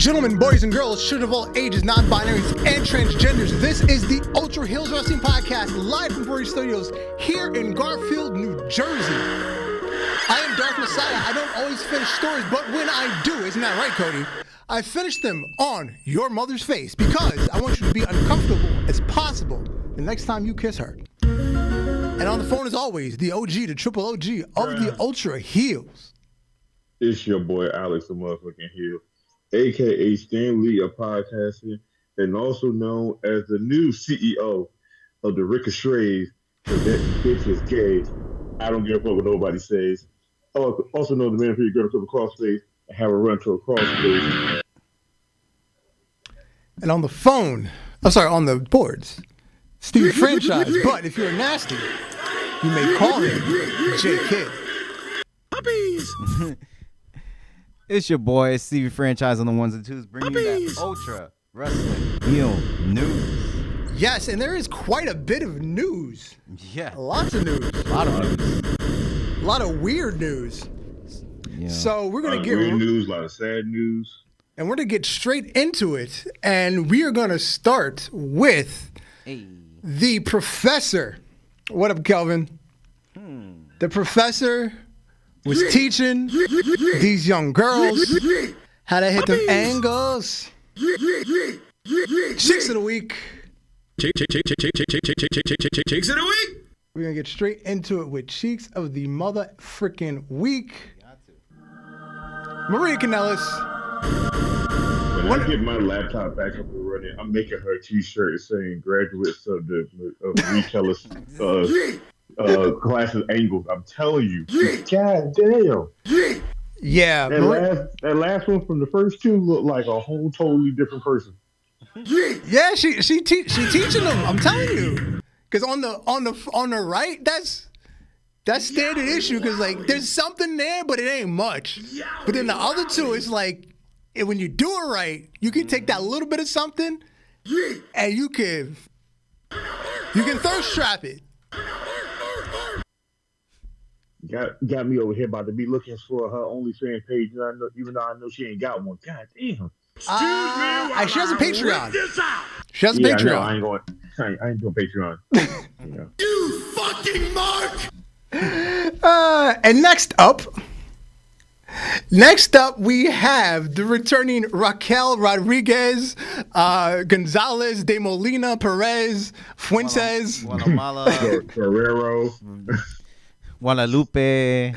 gentlemen, boys and girls, children of all ages, non-binaries, and transgenders, this is the Ultra Heelz Wrestling Podcast, live from Brody Studios, here in Garfield, New Jersey. I am Dark Messiah. I don't always finish stories, but when I do, isn't that right, Cody? I finish them on your mother's face because I want you to be uncomfortable as possible the next time you kiss her. And on the phone, as always, the OG, the triple OG of the Ultra Heelz. It's your boy Alex, the motherfucking Heelz, a.k.a. Stan Lee, a podcaster, and also known as the new CEO of the Ricochets, because that bitch is gay. I don't give a fuck what nobody says. Also know the man for your girl to come across space and have a run to a cross space. And on the phone, on the boards, Steve Franchise. But if you're nasty, you may call him J Kid. Puppies! It's your boy, Stevie Franchise on the ones and twos, bringing you that Ultra Wrestling Heel News. Yes, and there is quite a bit of news. Yeah. Lots of news. A lot of news. A lot of weird news. Yeah. So we're going to get... weird news, a lot of sad news. And we're going to get straight into it. And we are going to start with the professor. What up, Kelvin? The professor was teaching these young girls how to hit them angles. Chicks of the week. Chicks of the week. We're going to get straight into it with Cheeks of the Mother Frickin' Week. Maria Kanellis. When I get my laptop back up and running, I'm making her a t-shirt saying graduates of the retailers classes angles. I'm telling you. God damn. Yeah. That last one from the first two looked like a whole totally different person. Yeah, she teaching them. I'm telling you. Because on the right, that's standard issue. Because like there's something there, but it ain't much. But then the other two, it's like when you do it right, you can take that little bit of something, and you can thirst trap it. Got me over here about to be looking for her OnlyFans page, even though I know she ain't got one. God damn. She has a Patreon. She has a Patreon. I ain't doing Patreon. You fucking mark! And next up, we have the returning Raquel Rodriguez, Gonzalez, De Molina, Perez, Fuentes, Guerrero, Guadalupe.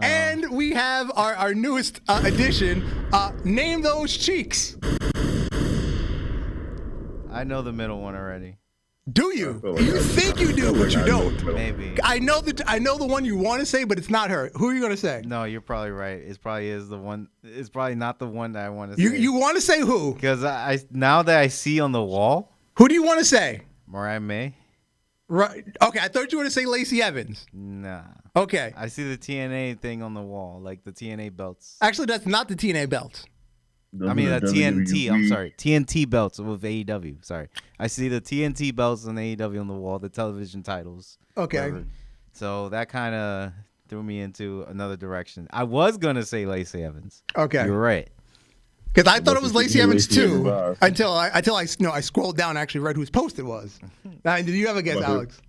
And we have our newest addition, Name Those Cheeks. I know the middle one already. Do you? You think you do, but you don't. Maybe. I know the one you want to say, but it's not her. Who are you going to say? No, you're probably right. It probably is the one. It's probably not the one that I want to say. You want to say who? Because now that I see on the wall. Who do you want to say? Mariah May. Right. Okay, I thought you were going to say Lacey Evans. Nah. Okay. I see the TNA thing on the wall, like the TNA belts. Actually, that's not the TNA belt. I mean, the TNT. I'm sorry. TNT belts with AEW. Sorry. I see the TNT belts on AEW on the wall, the television titles. Okay. Whatever. So that kind of threw me into another direction. I was going to say Lacey Evans. Okay. You're right. Because I thought it was Lacey Evans too, until I scrolled down and actually read whose post it was. Now, did you have a guess, Alex?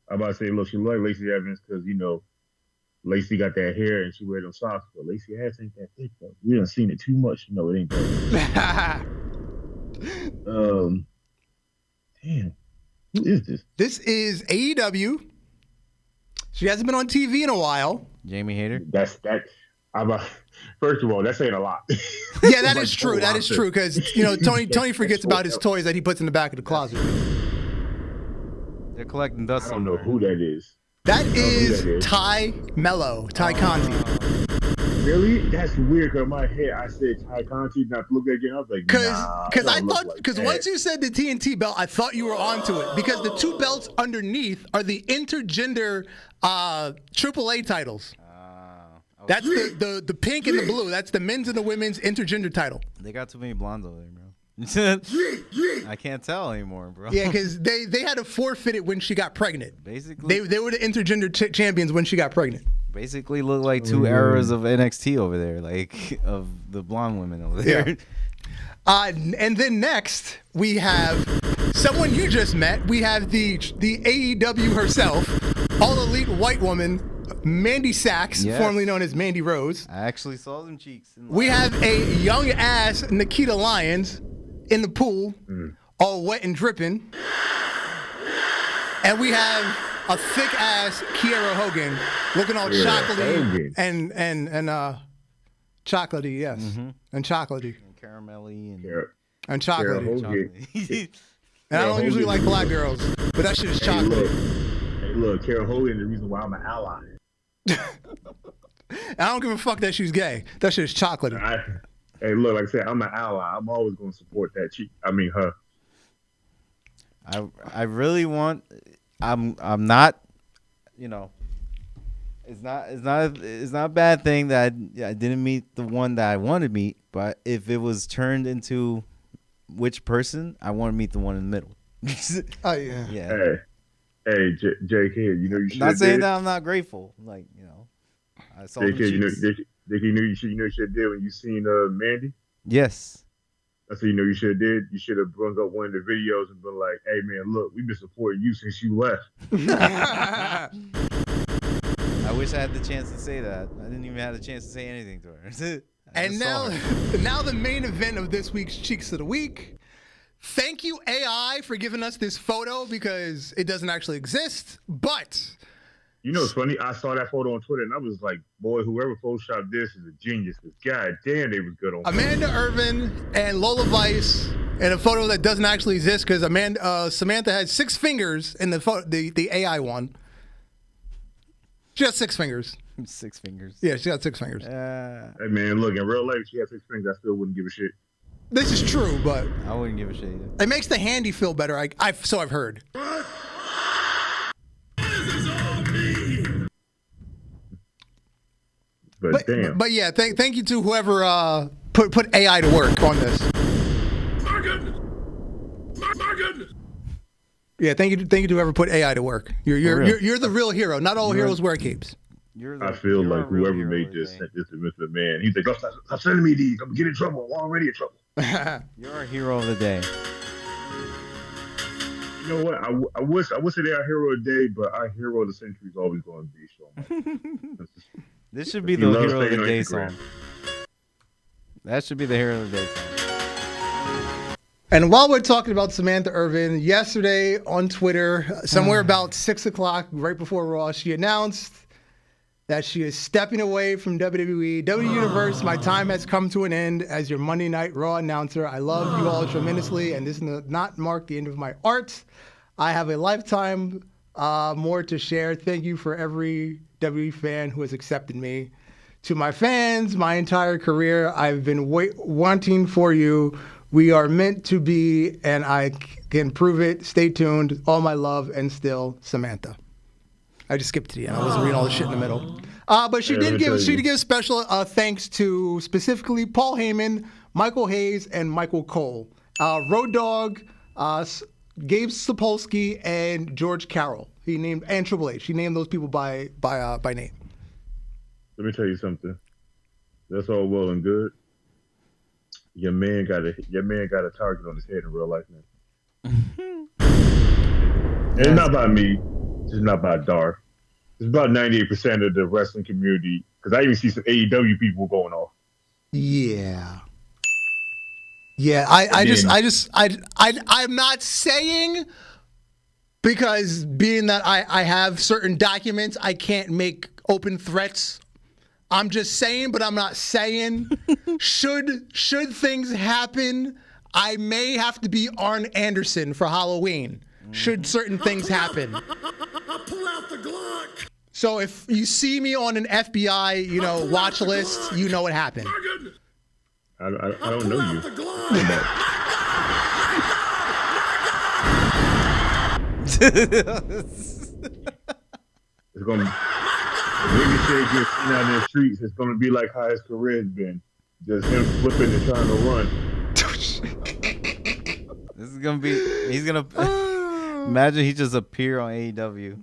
I'm about to say, look, she like Lacey Evans because, Lacey got that hair and she wear them socks, but Lacey ass ain't that thick though. We done seen it too much. No, it ain't that. Damn. Who is this? This is AEW. She hasn't been on TV in a while. Jamie Hayter. First of all, that's saying a lot. Yeah, that is true. That is true because Tony forgets about his toys that he puts in the back of the closet. They're collecting dust. I don't know who that is. That is Ty Mello, Ty Conti. Really? That's weird. Cause in my head, I said Ty Conti. Not to look again. I was like, because I thought once you said the TNT belt, I thought you were onto it because the two belts underneath are the intergender AAA titles. Okay. That's the pink and the blue. That's the men's and the women's intergender title. They got too many blondes over there, bro. I can't tell anymore, bro. Yeah, because they had to forfeit it when she got pregnant. Basically, they were the intergender champions when she got pregnant. Basically, look like two eras of NXT over there, like of the blonde women over there. And then next we have someone you just met. We have the AEW herself, all elite white woman, Mandy Sachs, Yes. formerly known as Mandy Rose. I actually saw them cheeks. We have a young ass Nikita Lyons in the pool, all wet and dripping. And we have a thick ass Kiera Hogan looking all chocolatey and chocolatey, yes. And chocolatey. And caramelly And chocolatey. Hogan. And I don't usually like black girls, but that shit is chocolate. Hey, look, Kara Hogan, the reason why I'm an ally. I don't give a fuck that she's gay. That shit is chocolate. Hey, look, like I said, I'm an ally. I'm always going to support that her. I really want. I'm not. You know. It's not a bad thing that I didn't meet the one that I wanted to meet. But if it was turned into which person, I want to meet the one in the middle. Oh yeah. Yeah. Hey, JK, you know you should. Not saying that I'm not grateful. Like, you know, I saw JK, them you know cheeks. you should have did when you seen Mandy. Yes. That's what you should have did. You should have brought up one of the videos and been like, "Hey man, look, we've been supporting you since you left." I wish I had the chance to say that. I didn't even have the chance to say anything to her. And now the main event of this week's Cheeks of the Week. Thank you, AI, for giving us this photo because it doesn't actually exist. But you know, it's funny. I saw that photo on Twitter and I was like, "Boy, whoever photoshopped this is a genius." Because god damn, they was good on. Amanda Irvin and Lola Vice in a photo that doesn't actually exist because Samantha had 6 fingers in the AI one. She has 6 fingers. 6 fingers. Yeah, she got 6 fingers. Hey man, look, in real life, she had 6 fingers. I still wouldn't give a shit. This is true, but I wouldn't give a shit either. it makes the handy feel better. So I've heard. But damn. But yeah, thank you to whoever put AI to work on this. My goodness. My goodness. Yeah, thank you to whoever put AI to work. You're the real hero. Not all heroes wear capes. I feel like whoever made this sent this to Mr. Man. He's like, "Stop sending me these. I'm gonna get in trouble. I'm already in trouble." You're a hero of the day. You know what? I wish say they're our hero of the day, but our hero of the century is always going to be Shawn. This should be the hero of the day song. That should be the hero of the day song. And while we're talking about Samantha Irvin, yesterday on Twitter, somewhere about 6 o'clock, right before Raw, she announced that she is stepping away from WWE. WWE Universe, my time has come to an end as your Monday Night Raw announcer. I love you all tremendously, and this does not mark the end of my art. I have a lifetime more to share. Thank you for every WWE fan who has accepted me. To my fans, my entire career, I've been wanting for you. We are meant to be, and I can prove it. Stay tuned. All my love, and still, Samantha. I just skipped to the end. I wasn't reading all the shit in the middle. But she did give special thanks to specifically Paul Heyman, Michael Hayes, and Michael Cole. Road Dogg, Gabe Sapolsky, and George Carroll. And Triple H. She named those people by name. Let me tell you something. That's all well and good. Your man got a target on his head in real life now. And it's not about me. It's not about Darth. It's about 98% of the wrestling community. Because I even see some AEW people going off. Yeah. Yeah. I'm not saying, because being that I have certain documents, I can't make open threats. I'm just saying, but I'm not saying. Should things happen, I may have to be Arn Anderson for Halloween. Should certain things happen. Pull out the Glock. So if you see me on an FBI, watch list, you know what happened. My goodness. I don't know you. The Glock. It's gonna the nigga shit gets seen out in the streets. It's gonna be like how his career's been, just him flipping and trying to run. This is gonna be. He's gonna imagine he just appear on AEW.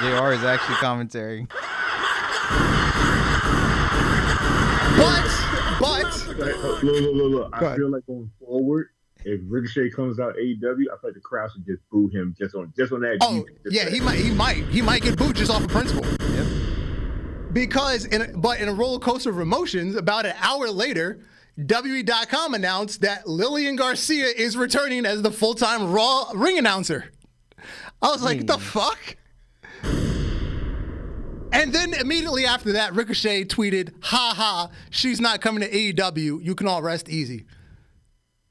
JR is actually commentary. But the Like, Glock. look. Go I ahead. feel like going forward, if Ricochet comes out AEW, I feel like the crowd should just boo him just on that. Oh, just yeah, that. he might get booed just off of principle. Yep. Because in a roller coaster of emotions, about an hour later, WWE.com announced that Lillian Garcia is returning as the full-time Raw ring announcer. I was like, the fuck? And then immediately after that, Ricochet tweeted, "Ha ha, she's not coming to AEW. You can all rest easy."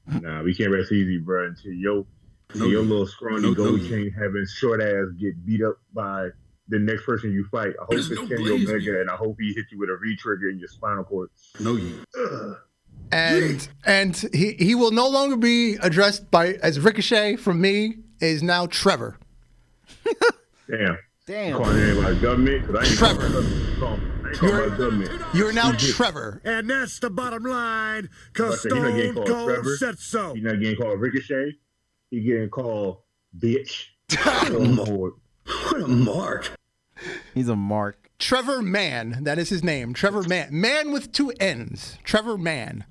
Nah, we can't rest easy, bro. Until your little scrawny gold chain having short ass get beat up by the next person you fight. I hope it's no Kenny blaze. Omega, and I hope he hits you with a re-trigger in your spinal cord. No, you. And he will no longer be addressed as Ricochet. From me, is now Trevor. Damn. Damn. Calling anybody government? Because I ain't Trevor. calling about government. You're now Trevor. And that's the bottom line, because He's not getting Stone called Cold Trevor. said so. He's not getting called Ricochet. He's getting called bitch. What a mark. He's a mark. Trevor Mann. That is his name. Trevor Mann. Man with two N's. Trevor Mann.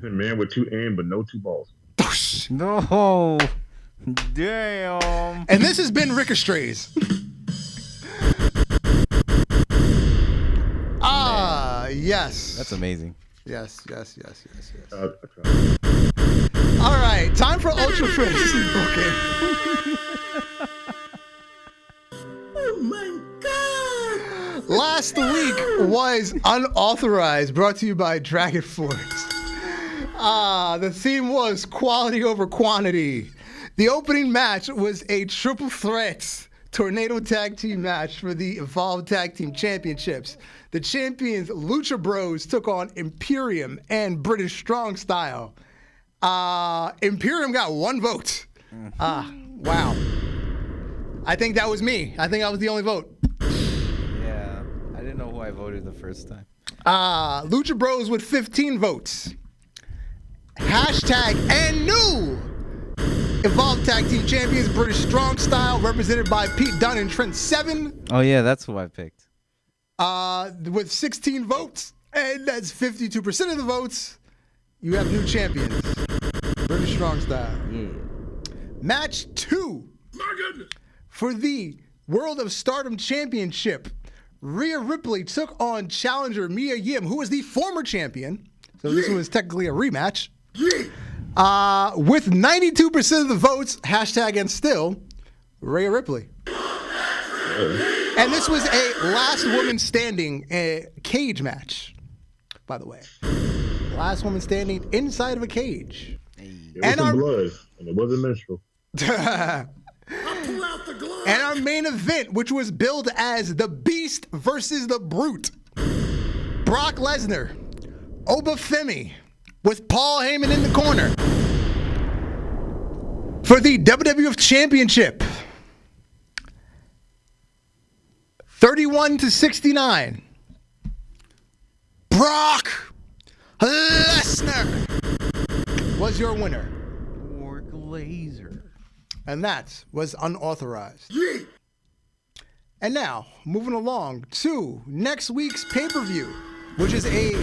A man with two N but no two balls. No. Damn. And this has been Ricochet's. Yes. That's amazing. Yes. Okay. All right, time for Ultra Fantasy Booking. Oh my God. Last week was Unauthorized, brought to you by Dragon Force. The theme was quality over quantity. The opening match was a triple threat tornado tag team match for the Evolved Tag Team Championships. The champions Lucha Bros took on Imperium and British Strong Style. Imperium got 1 vote. Wow. I think that was me. I think I was the only vote. Yeah. I didn't know who I voted the first time. Lucha Bros with 15 votes. Hashtag and new Evolved Tag Team Champions British Strong Style, represented by Pete Dunne and Trent Seven, Oh, yeah. That's who I picked. with 16 votes. And that's 52% of the votes. You have new champions. British Strong Style. Yeah. Match 2 Morgan. for the World of Stardom Championship. Rhea Ripley took on challenger Mia Yim, who was the former champion. So this was technically a rematch. With 92% of the votes, hashtag and still, Rhea Ripley. And this was a last woman standing cage match, by the way. Last woman standing inside of a cage. There was some blood, and it wasn't menstrual. Pull out the Glock. And our main event, which was billed as the Beast versus the Brute. Brock Lesnar, Obafemi, with Paul Heyman in the corner for the WWF Championship. 31-69. Brock Lesnar was your winner. Or Glazer. And that was Unauthorized. And now, moving along to next week's pay-per-view, which is a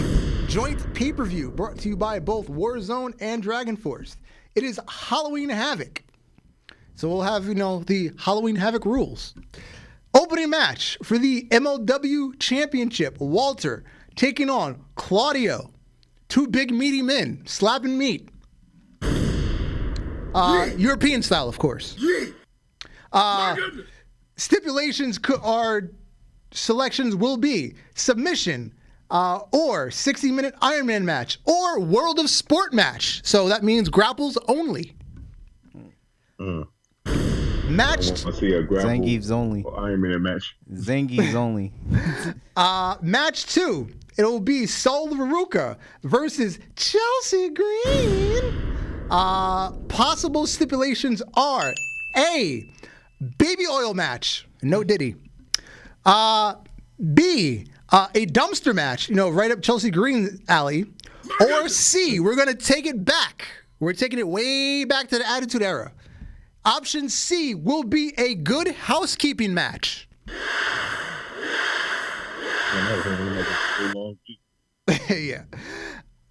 joint pay-per-view brought to you by both Warzone and Dragon Force. It is Halloween Havoc. So we'll have, the Halloween Havoc rules. Opening match for the MLW Championship. Walter taking on Claudio. 2 big meaty men slapping meat. European style, of course. Morgan. Stipulations selections will be submission, or 60-minute Iron Man match, or World of Sport match. So that means grapples only. Match I see a grapple Zangief's only. or Iron Man match. Zangief's only. match 2. It will be Sol Veruca versus Chelsea Green. Possible stipulations are A, baby oil match, no Diddy. B, a dumpster match, right up Chelsea Green's alley. Or C, we're going to take it back. We're taking it way back to the Attitude Era. Option C will be a good housekeeping match. Man, that was only like a long week. Yeah.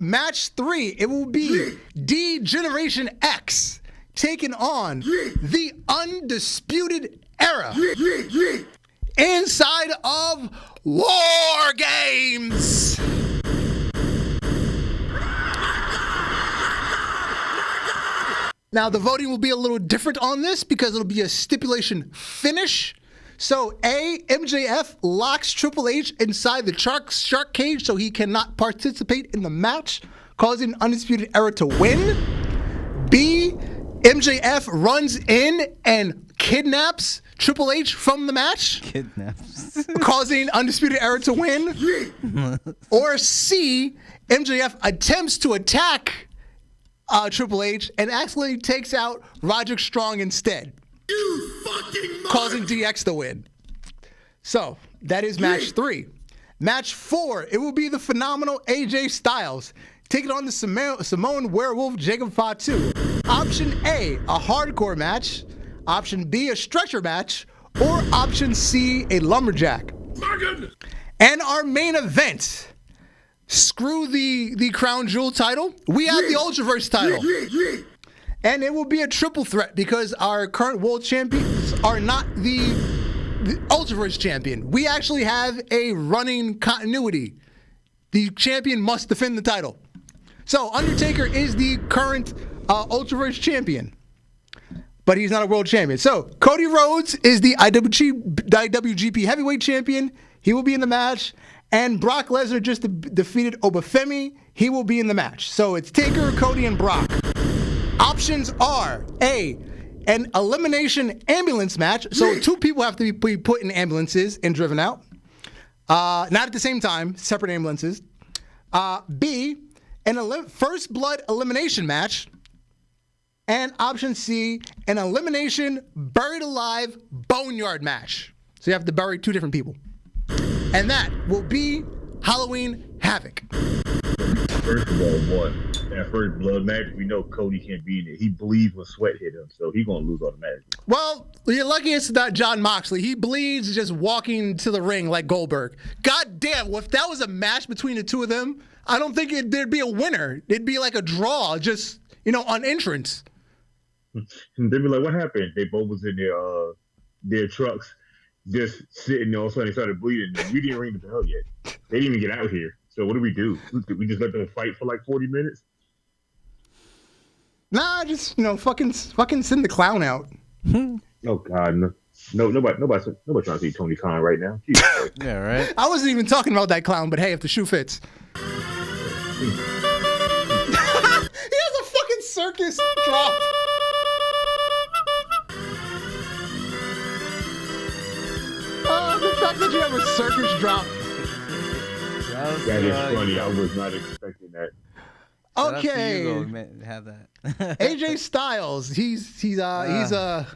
match 3, it will be D-Generation X taking on the Undisputed Era inside of War Games. Now, the voting will be a little different on this because it'll be a stipulation finish. So, A, MJF locks Triple H inside the shark cage so he cannot participate in the match, causing Undisputed Era to win. B, MJF runs in and kidnaps Triple H from the match, causing Undisputed Era to win. Or C, MJF attempts to attack Triple H and accidentally takes out Roderick Strong instead, causing DX to win. So that is match 3. Match 4, it will be the phenomenal AJ Styles taking on the Samoan Werewolf Jacob Fatu. Option A, a hardcore match. Option B, a stretcher match. Or option C, a lumberjack. My goodness. And our main event. Screw the Crown Jewel title. We have the Ultraverse title. And it will be a triple threat because our current world champions are not the Ultraverse champion. We actually have a running continuity. The champion must defend the title. So Undertaker is the current Ultraverse champion, but he's not a world champion. So Cody Rhodes is the IWGP Heavyweight Champion. He will be in the match. And Brock Lesnar just defeated Obafemi. He will be in the match. So it's Taker, Cody, and Brock. Options are A, an elimination ambulance match. So 2 people have to be put in ambulances and driven out. Not at the same time, separate ambulances. B, an first blood elimination match. And option C, an elimination buried alive boneyard match. So you have to bury 2 different people. And that will be Halloween Havoc. First of all, one, that first blood match, we know Cody can't be in it. He bleeds when sweat hit him, so he's going to lose automatically. Well, you're lucky it's not John Moxley. He bleeds just walking to the ring like Goldberg. God damn, if that was a match between the 2 of them, I don't think there'd be a winner. It'd be like a draw, just, on entrance. And they'd be like, what happened? They both was in their trucks, just sitting there. All of a sudden, they started bleeding. We didn't ring the bell yet. They didn't even get out here. So what do? Did we just let them fight for like 40 minutes? Nah, just fucking send the clown out. Oh God, no, nobody trying to see Tony Khan right now. Yeah, right. I wasn't even talking about that clown, but hey, if the shoe fits. He has a fucking circus drop. The fact that you have a circus drop. That is funny. I was not expecting that. Okay. Have that. AJ Styles, he's out. He's out.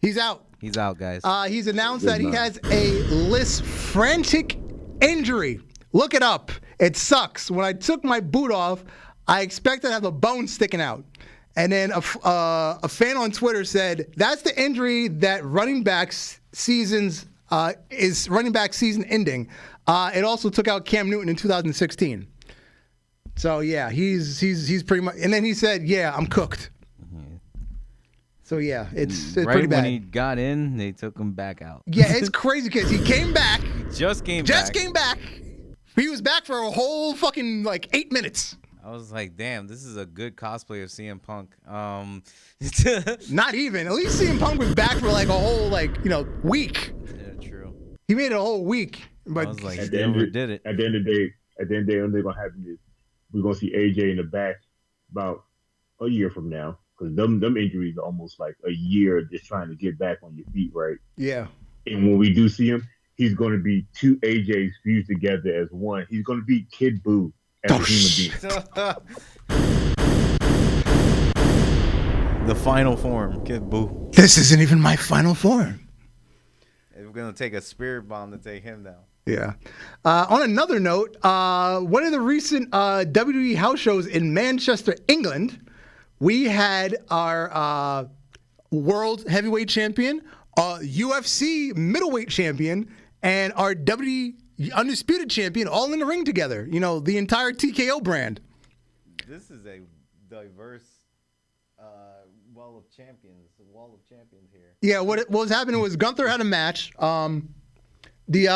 He's out. He's out, guys. He's announced that he has a frantic injury. Look it up. It sucks. When I took my boot off, I expected to have a bone sticking out. And then a fan on Twitter said, that's the injury that running back's seasons is running back season ending. It also took out Cam Newton in 2016. So yeah, he's pretty much. And then he said, "Yeah, I'm cooked." Mm-hmm. So yeah, it's right pretty bad. When he got in, they took him back out. Yeah, it's crazy because he came back. Just came back. He was back for a whole fucking 8 minutes. I was like, damn, this is a good cosplay of CM Punk. Not even. At least CM Punk was back for a whole week. Yeah, true. He made it a whole week. But I was like, at the end of it. At the end of the day, what they're gonna happen is we're gonna see AJ in the back about a year from now, because them injuries are almost like a year just trying to get back on your feet, right? Yeah. And when we do see him, he's gonna be 2 AJs fused together as one. He's gonna be Kid Buu as a human being. The final form, Kid Buu. This isn't even my final form. We're gonna take a spirit bomb to take him down. Yeah. On another note, one of the recent WWE house shows in Manchester, England, we had our world heavyweight champion, UFC middleweight champion, and our WWE undisputed champion, all in the ring together. You know, the entire TKO brand. This is a diverse wall of champions here. Yeah, what was happening was Gunther had a match. The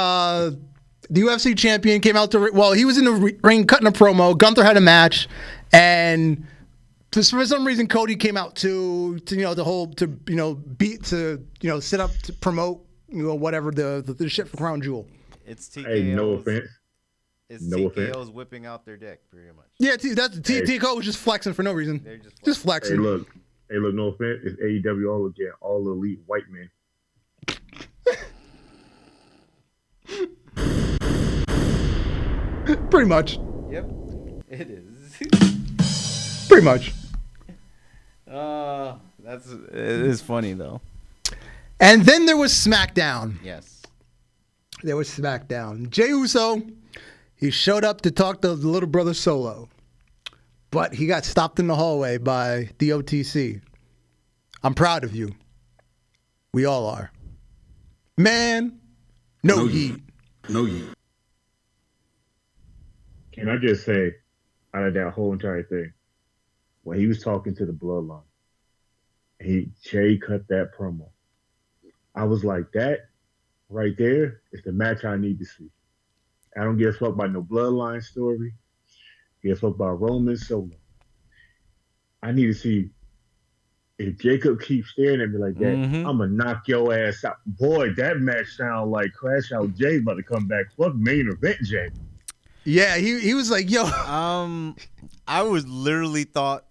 UFC champion came out to he was in the ring cutting a promo. Gunther had a match, and for some reason Cody came out to sit up to promote whatever the shit for Crown Jewel. It's TKO's. Hey, no offense. It's No TKO's offense. whipping out their dick, pretty much. Yeah, TKO was just flexing for no reason. They're just Just flexing. Hey, look, no offense. It's AEW all again, all elite white men. Pretty much. Yep, it is. Pretty much. It is funny though. And then there was SmackDown. Yes. There was SmackDown. Jey Uso, he showed up to talk to the little brother Solo, but he got stopped in the hallway by the OTC. I'm proud of you. We all are. Man, no heat. No heat. Can I just say, out of that whole entire thing, when he was talking to the Bloodline, Jay cut that promo. I was like, that right there is the match I need to see. I don't give a fuck about no Bloodline story. Give a fuck about Roman Solo. I need to see if Jacob keeps staring at me like that, I'm going to knock your ass out. Boy, that match sound like Crash Out Jay about to come back. Fuck main event Jay. Yeah, he was like, yo. I literally thought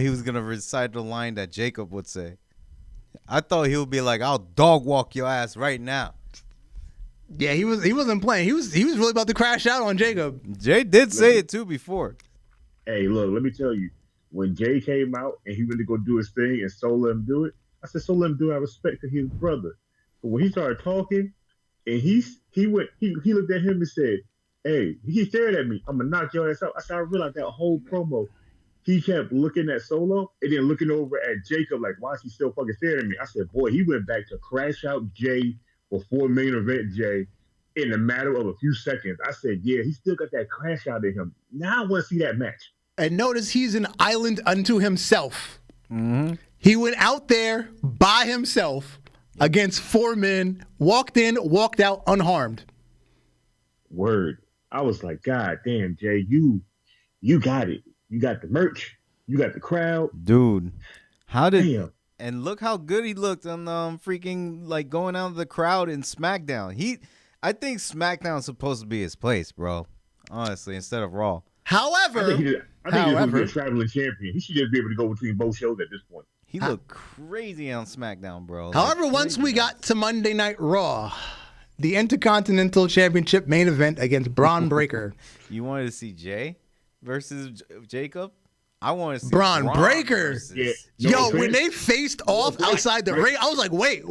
he was gonna recite the line that Jacob would say. I thought he would be like, "I'll dog walk your ass right now." Yeah, he wasn't playing. He was really about to crash out on Jacob. Jay did say it too before. Hey, look, let me tell you. When Jay came out and he went to go do his thing and Soul let him do it, I said, Soul let him do it. I respect his brother. But when he started talking and he looked at him and said, hey, he stared at me. I'm going to knock your ass out. I said, I realized that whole promo, he kept looking at Solo and then looking over at Jacob like, why is he still fucking staring at me? I said, boy, he went back to Crash Out Jay before main event Jay in a matter of a few seconds. I said, yeah, he still got that crash out in him. Now I want to see that match. And notice he's an island unto himself. Mm-hmm. He went out there by himself against 4 men, walked in, walked out unharmed. Word. I was like, God damn, Jay, you got it. You got the merch. You got the crowd. Dude, Damn. And look how good he looked on freaking like going out of the crowd in SmackDown. I think SmackDown's supposed to be his place, bro. Honestly, instead of Raw. However, I think he's a traveling champion. He should just be able to go between both shows at this point. He looked crazy on SmackDown, bro. However, once we got to Monday Night Raw, the Intercontinental Championship main event against Braun Breaker. You wanted to see Jay versus Jacob? I want to see Braun Breaker. versus- When they faced off outside the ring, I was like, wait.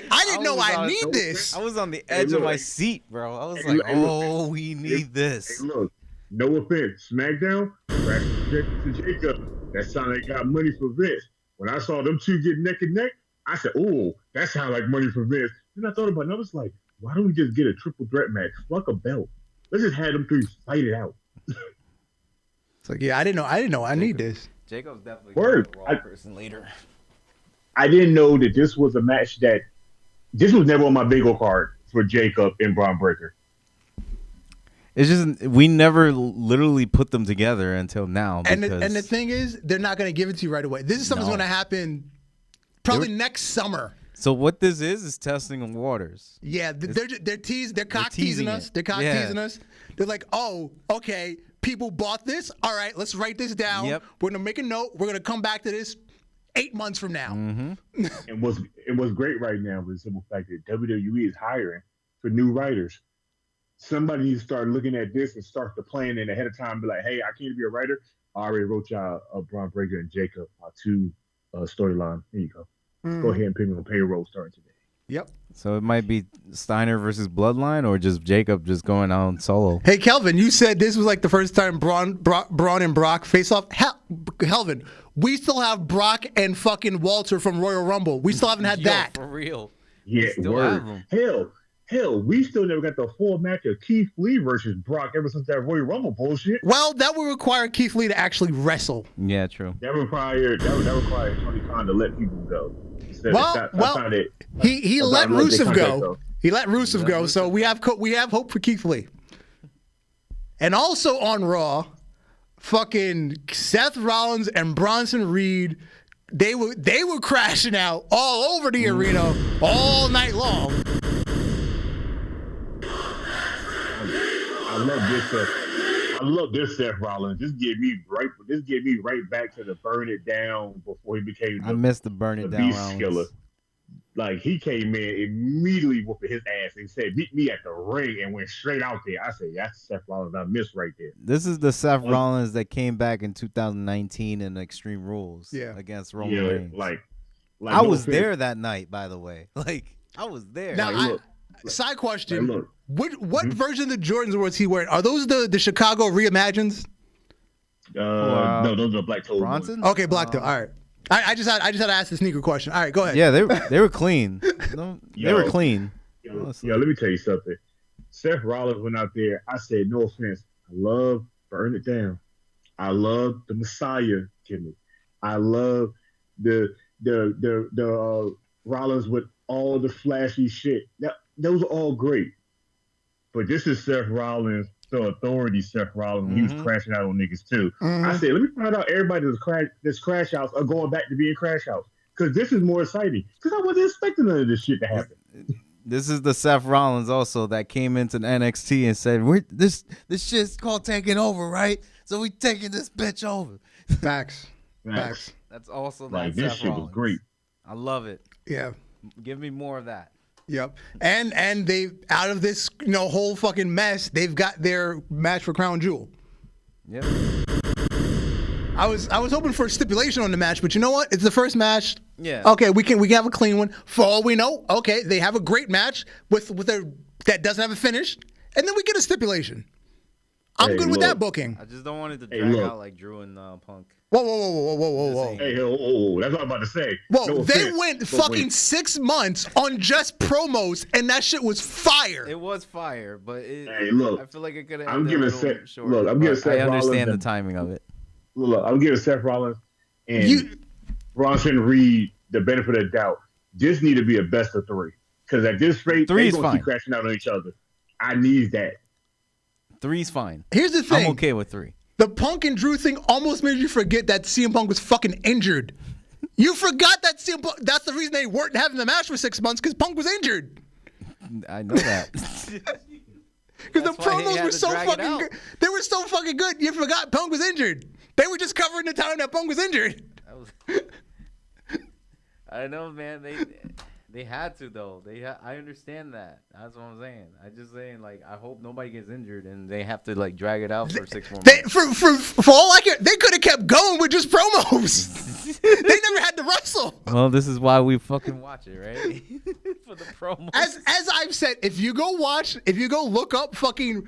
I didn't know I need this. I was on the edge of my seat, bro. I was like, we need this. Hey, look, no offense. SmackDown, to Jacob. That sounded like got money for Vince. When I saw them two get neck and neck, I said, oh, that sounds like money for Vince. Then I thought about it, and I was like, why don't we just get a triple threat match? Fuck a belt. Let's just have them three fight it out. It's like, yeah, I didn't know I need this. Jacob's definitely Word. a Raw person later. I didn't know that this was a match this was never on my bingo card for Jacob and Braun Breaker. It's just we never literally put them together until now. And the thing is, they're not going to give it to you right away. This is something that's going to happen probably next summer. So what this is testing the waters. Yeah, they're cock teasing us. They're cock teasing us. They're like, oh, okay, people bought this. All right, let's write this down. Yep. We're gonna make a note. We're gonna come back to this 8 months from now. Mm-hmm. And what's great right now is the simple fact that WWE is hiring for new writers. Somebody needs to start looking at this and start the plan in ahead of time. Be like, hey, I can't be a writer. I already wrote y'all Braun Breaker and Jacob, two storyline. Here you go. Go ahead and pick me on payroll starting today. Yep. So it might be Steiner versus Bloodline, or just Jacob just going out solo. Hey, Kelvin, you said this was like the first time Braun and Brock face off. Kelvin, we still have Brock and fucking Walter from Royal Rumble. We still haven't had that. For real. Yeah, Still word. have 'em. Hell, Hell, we still never got the full match of Keith Lee versus Brock ever since that Royal Rumble bullshit. Well, that would require Keith Lee to actually wrestle. Yeah, true. That required Tony Khan to let people go. He let Rusev go. He let Rusev go, so we have hope for Keith Lee. And also on Raw, fucking Seth Rollins and Bronson Reed, they were crashing out all over the arena all night long. I love this Seth Rollins. This get me right back to the burn it down before he became I missed the burn it down beast killer. Like, he came in immediately whooping his ass and said, "Meet me at the ring," and went straight out there. I said, "That's Seth Rollins I missed right there." This is the Seth Rollins that came back in 2019 in Extreme Rules against Roman Reigns. Like I was there that night, by the way. Like, I was there. Now, side question: what version of the Jordans was he wearing? Are those the Chicago Reimagines? No, those are Black Toe Bronson. ones. Okay, Black Toe. All right. I just had to ask the sneaker question. All right, go ahead. Yeah, they were clean. They were clean. Yo, let me tell you something. Seth Rollins went out there. I said, no offense, I love Burn It Down. I love the Messiah gimmick. I love the Rollins with all the flashy shit. Those are all great. But this is Seth Rollins, the authority Seth Rollins, when he was crashing out on niggas too. I said, let me find out everybody that's crash outs are going back to being crash outs. Because this is more exciting. Because I wasn't expecting none of this shit to happen. This is the Seth Rollins also that came into NXT and said, this shit's called taking over, right? So we taking this bitch over. Facts. That's also like, that this Seth shit Rollins. was great. I love it. Yeah. Give me more of that. Yep. And they, out of this whole fucking mess, they've got their match for Crown Jewel. Yep. I was hoping for a stipulation on the match, but you know what? It's the first match. Yeah. Okay, we can have a clean one. For all we know, okay, they have a great match with that doesn't have a finish, and then we get a stipulation. I'm good with that booking. I just don't want it to drag out like Drew and Punk. Whoa. Hey, that's what I'm about to say. Whoa, No they offense, went fucking 6 months on just promos, and that shit was fire. It was fire, but hey, look, I feel like it could have. I'm giving Seth. Look, I'm giving Seth I Rollins. understand the timing of it. Look, I'm giving Seth Rollins and Bronson Reed the benefit of the doubt. This need to be a best of 3 because at this rate, they're going to keep crashing out on each other. I need that. 3's fine. Here's the thing. I'm okay with 3. The Punk and Drew thing almost made you forget that CM Punk was fucking injured. You forgot that CM Punk. That's the reason they weren't having the match for 6 months, because Punk was injured. I know that. Because the promos were so fucking good. They were so fucking good. You forgot Punk was injured. They were just covering the time that Punk was injured. I know, man. They had to though. I understand that. That's what I'm saying. I just saying, like, I hope nobody gets injured and they have to like drag it out for 6 more months. For all I care, they could have kept going with just promos. They never had to wrestle. Well, this is why we fucking watch it, right? For the promos. As I've said, if you go look up fucking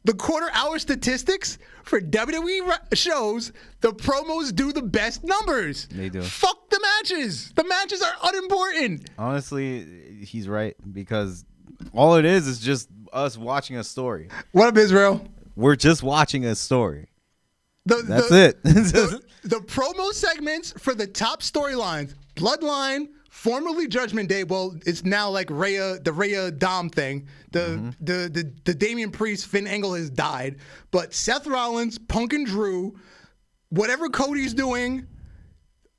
the quarter-hour statistics for WWE shows, the promos do the best numbers. They do. Fuck the matches. The matches are unimportant. Honestly, he's right, because all it is just us watching a story. What up, Israel? We're just watching a story. That's it. The promo segments for the top storylines, Bloodline, formerly Judgment Day. Well, it's now like the Rhea Dom thing. The Damian Priest, Finn Angle has died. But Seth Rollins, Punk and Drew, whatever Cody's doing,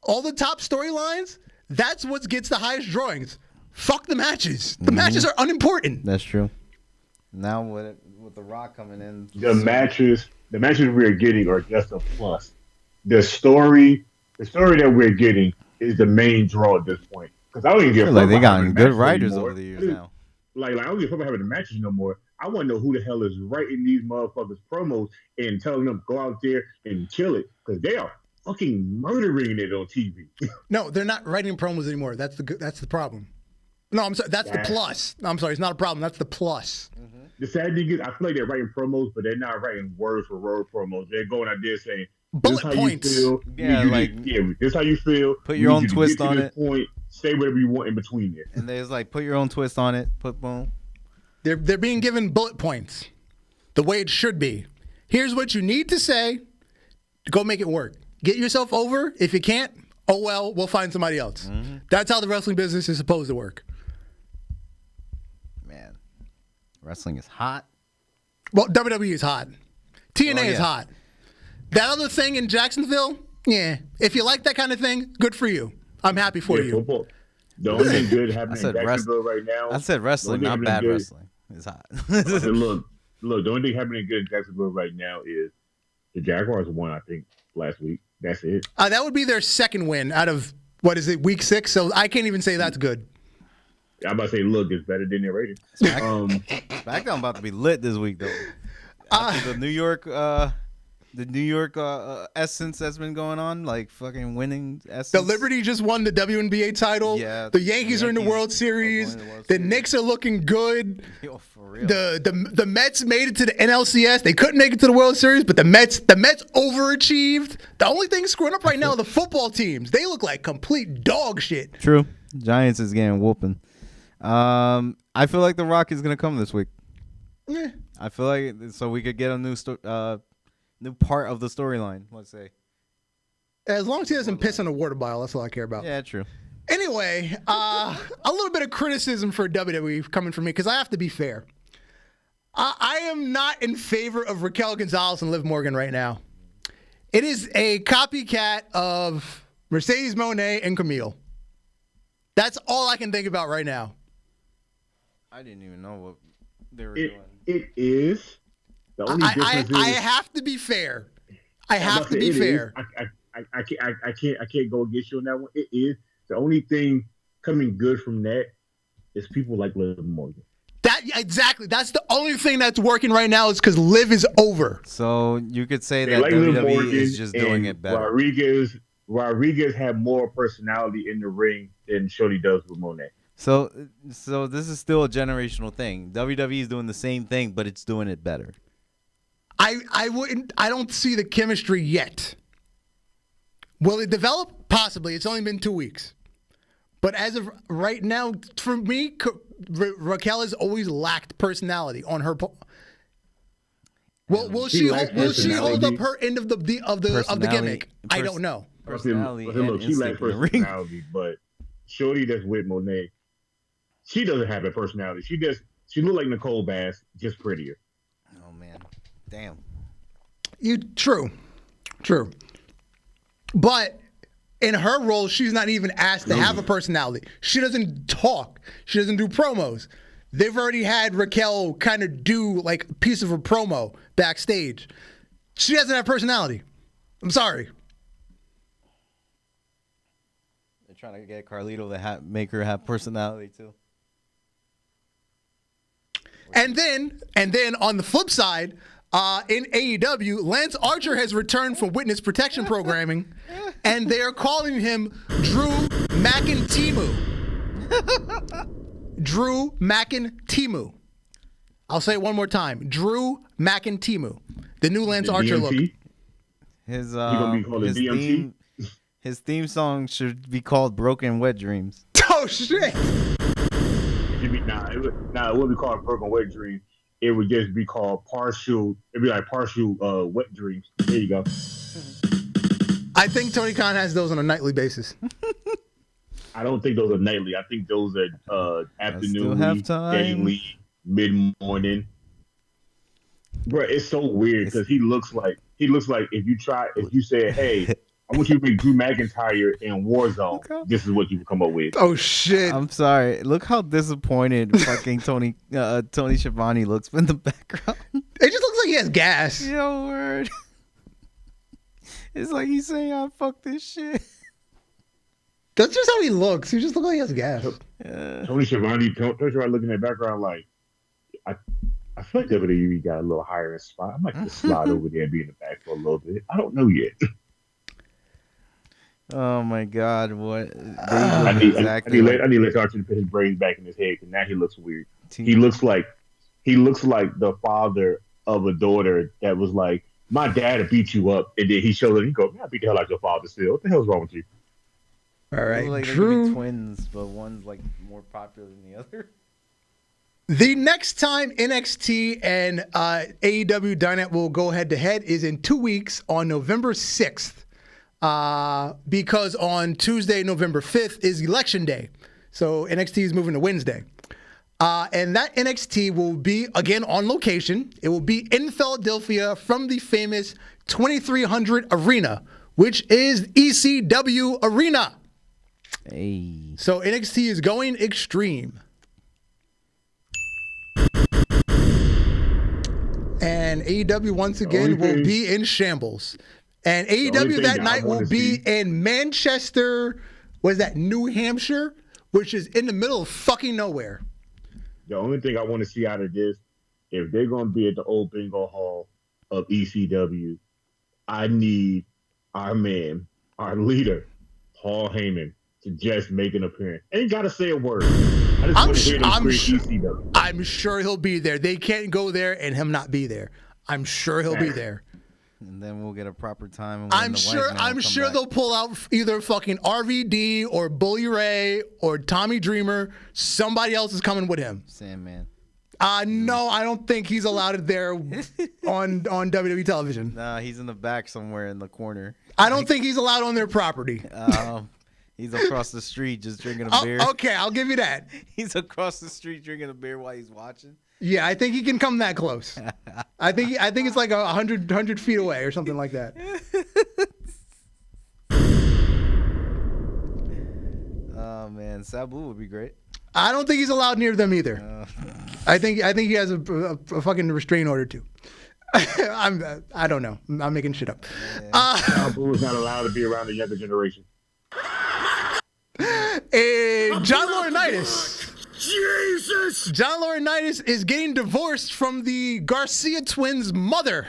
all the top storylines, that's what gets the highest drawings. Fuck the matches. The matches are unimportant. That's true. Now with The Rock coming in, the matches we're getting are just a plus. The story that we're getting is the main draw at this point. Because I don't even give a fuck. Like, they got about good writers over the years now. Like, I don't give a fuck about having the matches no more. I want to know who the hell is writing these motherfuckers promos and telling them go out there and kill it, because they are fucking murdering it on TV. No, they're not writing promos anymore. That's the problem. No, I'm sorry. That's the plus. No, I'm sorry. It's not a problem. That's the plus. Mm-hmm. The sad thing is, I feel like they're writing promos, but they're not writing word for word promos. They're going out there saying, bullet points. This is how you feel. Put your own twist on it. Point, say whatever you want in between there. And there's like, put your own twist on it. Put boom. They're being given bullet points, the way it should be. Here's what you need to say to go make it work. Get yourself over. If you can't, oh well, we'll find somebody else. Mm-hmm. That's how the wrestling business is supposed to work. Man, wrestling is hot. Well, WWE is hot. TNA is hot. That other thing in Jacksonville, yeah. If you like that kind of thing, good for you. I'm happy for you. Football. The only thing good happening in Jacksonville right now. I said wrestling, not bad wrestling. It's hot. Look, the only thing happening good in Jacksonville right now is the Jaguars won, I think, last week. That's it. That would be their second win out of, what is it, week 6? So I can't even say that's good. I'm about to say, look, it's better than their rating. SmackDown about to be lit this week, though. After the New York essence that's been going on, like fucking winning essence. The Liberty just won the WNBA title. Yeah, the Yankees are in the World Series. The Knicks are looking good. Yo, for real. The Mets made it to the NLCS. They couldn't make it to the World Series, but the Mets overachieved. The only thing screwing up right now are the football teams. They look like complete dog shit. True. Giants is getting whooping. I feel like The Rock is gonna come this week. Yeah. I feel like so we could get a new part of the storyline. Let's say. As long as he doesn't piss on a water bottle, that's all I care about. Yeah, true. Anyway, a little bit of criticism for WWE coming from me because I have to be fair. I am not in favor of Raquel Gonzalez and Liv Morgan right now. It is a copycat of Mercedes Moné and Camille. That's all I can think about right now. I didn't even know what they were doing. It is. The only difference is I have to be fair. I have to be fair. I can't go against you on that one. It is. The only thing coming good from that is people like Liv Morgan. Exactly. That's the only thing that's working right now is because Liv is over. So you could say that like WWE is just doing it better. Rodriguez had more personality in the ring than Shorty does with Monet. So this is still a generational thing. WWE is doing the same thing, but it's doing it better. I don't see the chemistry yet. Will it develop? Possibly. It's only been 2 weeks. But as of right now, for me, Raquel has always lacked personality on her. Will she hold up her end of the gimmick? I don't know. Look, she lacks personality, but Shorty that's with Monet, she doesn't have a personality. She look like Nicole Bass, just prettier. Oh man, damn. True. But in her role, she's not even asked to have a personality. She doesn't talk. She doesn't do promos. They've already had Raquel kind of do like a piece of a promo backstage. She doesn't have personality. I'm sorry. They're trying to get Carlito to make her have personality too. And then on the flip side, in AEW, Lance Archer has returned from witness protection programming, and they are calling him Drew McIntyre. Drew McIntyre. I'll say it one more time. Drew McIntyre. The new Lance Archer look. His theme song should be called Broken Wet Dreams. Oh, shit. It wouldn't be called Broken Wet Dreams. It would just be called partial. It'd be like partial wet dreams. There you go. I think Tony Khan has those on a nightly basis. I don't think those are nightly. I think those are afternoon, daily, mid-morning. Bro, it's so weird because he looks like if you said, hey, I want you to make Drew McIntyre in Warzone. This is what you come up with. Oh shit! I'm sorry. Look how disappointed fucking Tony Schiavone looks in the background. It just looks like he has gas. Yo, word. It's like he's saying, "I fuck this shit." That's just how he looks. He just looks like he has gas. Tony Schiavone looking at the background like, I feel like WWE got a little higher in spot. I might just slide over there and be in the back for a little bit. I don't know yet. Oh my God! What? I need Lance Archer to put his brains back in his head because now he looks weird. He looks like the father of a daughter that was like, "My dad will beat you up," and then he shows up. He goes, "I beat the hell out of your father still. What the hell's wrong with you?" All right, like Drew. They could be twins, but one's like more popular than the other. The next time NXT and AEW Dynamite will go head to head is in 2 weeks on November 6th. Because on Tuesday, November 5th is Election Day. So NXT is moving to Wednesday. And that NXT will be, again, on location. It will be in Philadelphia from the famous 2300 Arena, which is ECW Arena. Hey. So NXT is going extreme. And AEW once again will be in shambles. And AEW that night will be in Manchester, New Hampshire, which is in the middle of fucking nowhere. The only thing I want to see out of this, if they're going to be at the old bingo hall of ECW, I need our man, our leader, Paul Heyman, to just make an appearance. Ain't got to say a word. I just want to hear them scream ECW. I'm sure he'll be there. They can't go there and him not be there. I'm sure he'll be there. And then we'll get a proper time. And I'm sure they'll pull out either fucking RVD or Bully Ray or Tommy Dreamer. Somebody else is coming with him. Sandman. No, I don't think he's allowed it there on WWE television. Nah, he's in the back somewhere in the corner. I don't think he's allowed on their property. He's across the street just drinking a beer. Okay, I'll give you that. He's across the street drinking a beer while he's watching. Yeah, I think he can come that close. I think it's like 100 feet away or something like that. Oh man, Sabu would be great. I don't think he's allowed near them either. I think he has a fucking restraint order too. I don't know. I'm making shit up. Sabu is not allowed to be around the younger generation. John Laurinaitis. Jesus! John Laurinaitis is getting divorced from the Garcia twins' mother.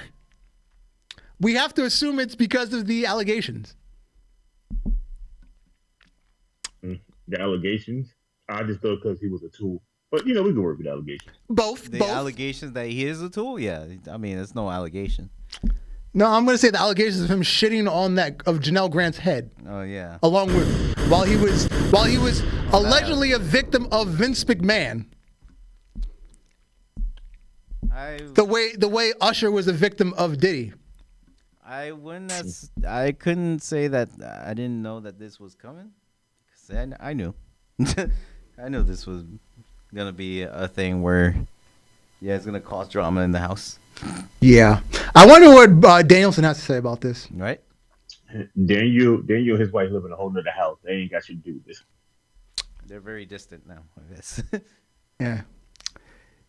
We have to assume it's because of the allegations. The allegations? I just thought because he was a tool. But, we can work with allegations. Both. Allegations that he is a tool? Yeah. I mean, it's no allegation. No, I'm going to say the allegations of him shitting on of Janelle Grant's head. Oh, yeah. Along with, while he was allegedly a victim of Vince McMahon. The way Usher was a victim of Diddy. I couldn't say that I didn't know that this was coming. Because I knew. I knew this was going to be a thing where, it's going to cause drama in the house. Yeah. I wonder what Danielson has to say about this. Right? Daniel, his wife live in a whole nother house. They ain't got shit to do with this. They're very distant now, I guess. Yeah.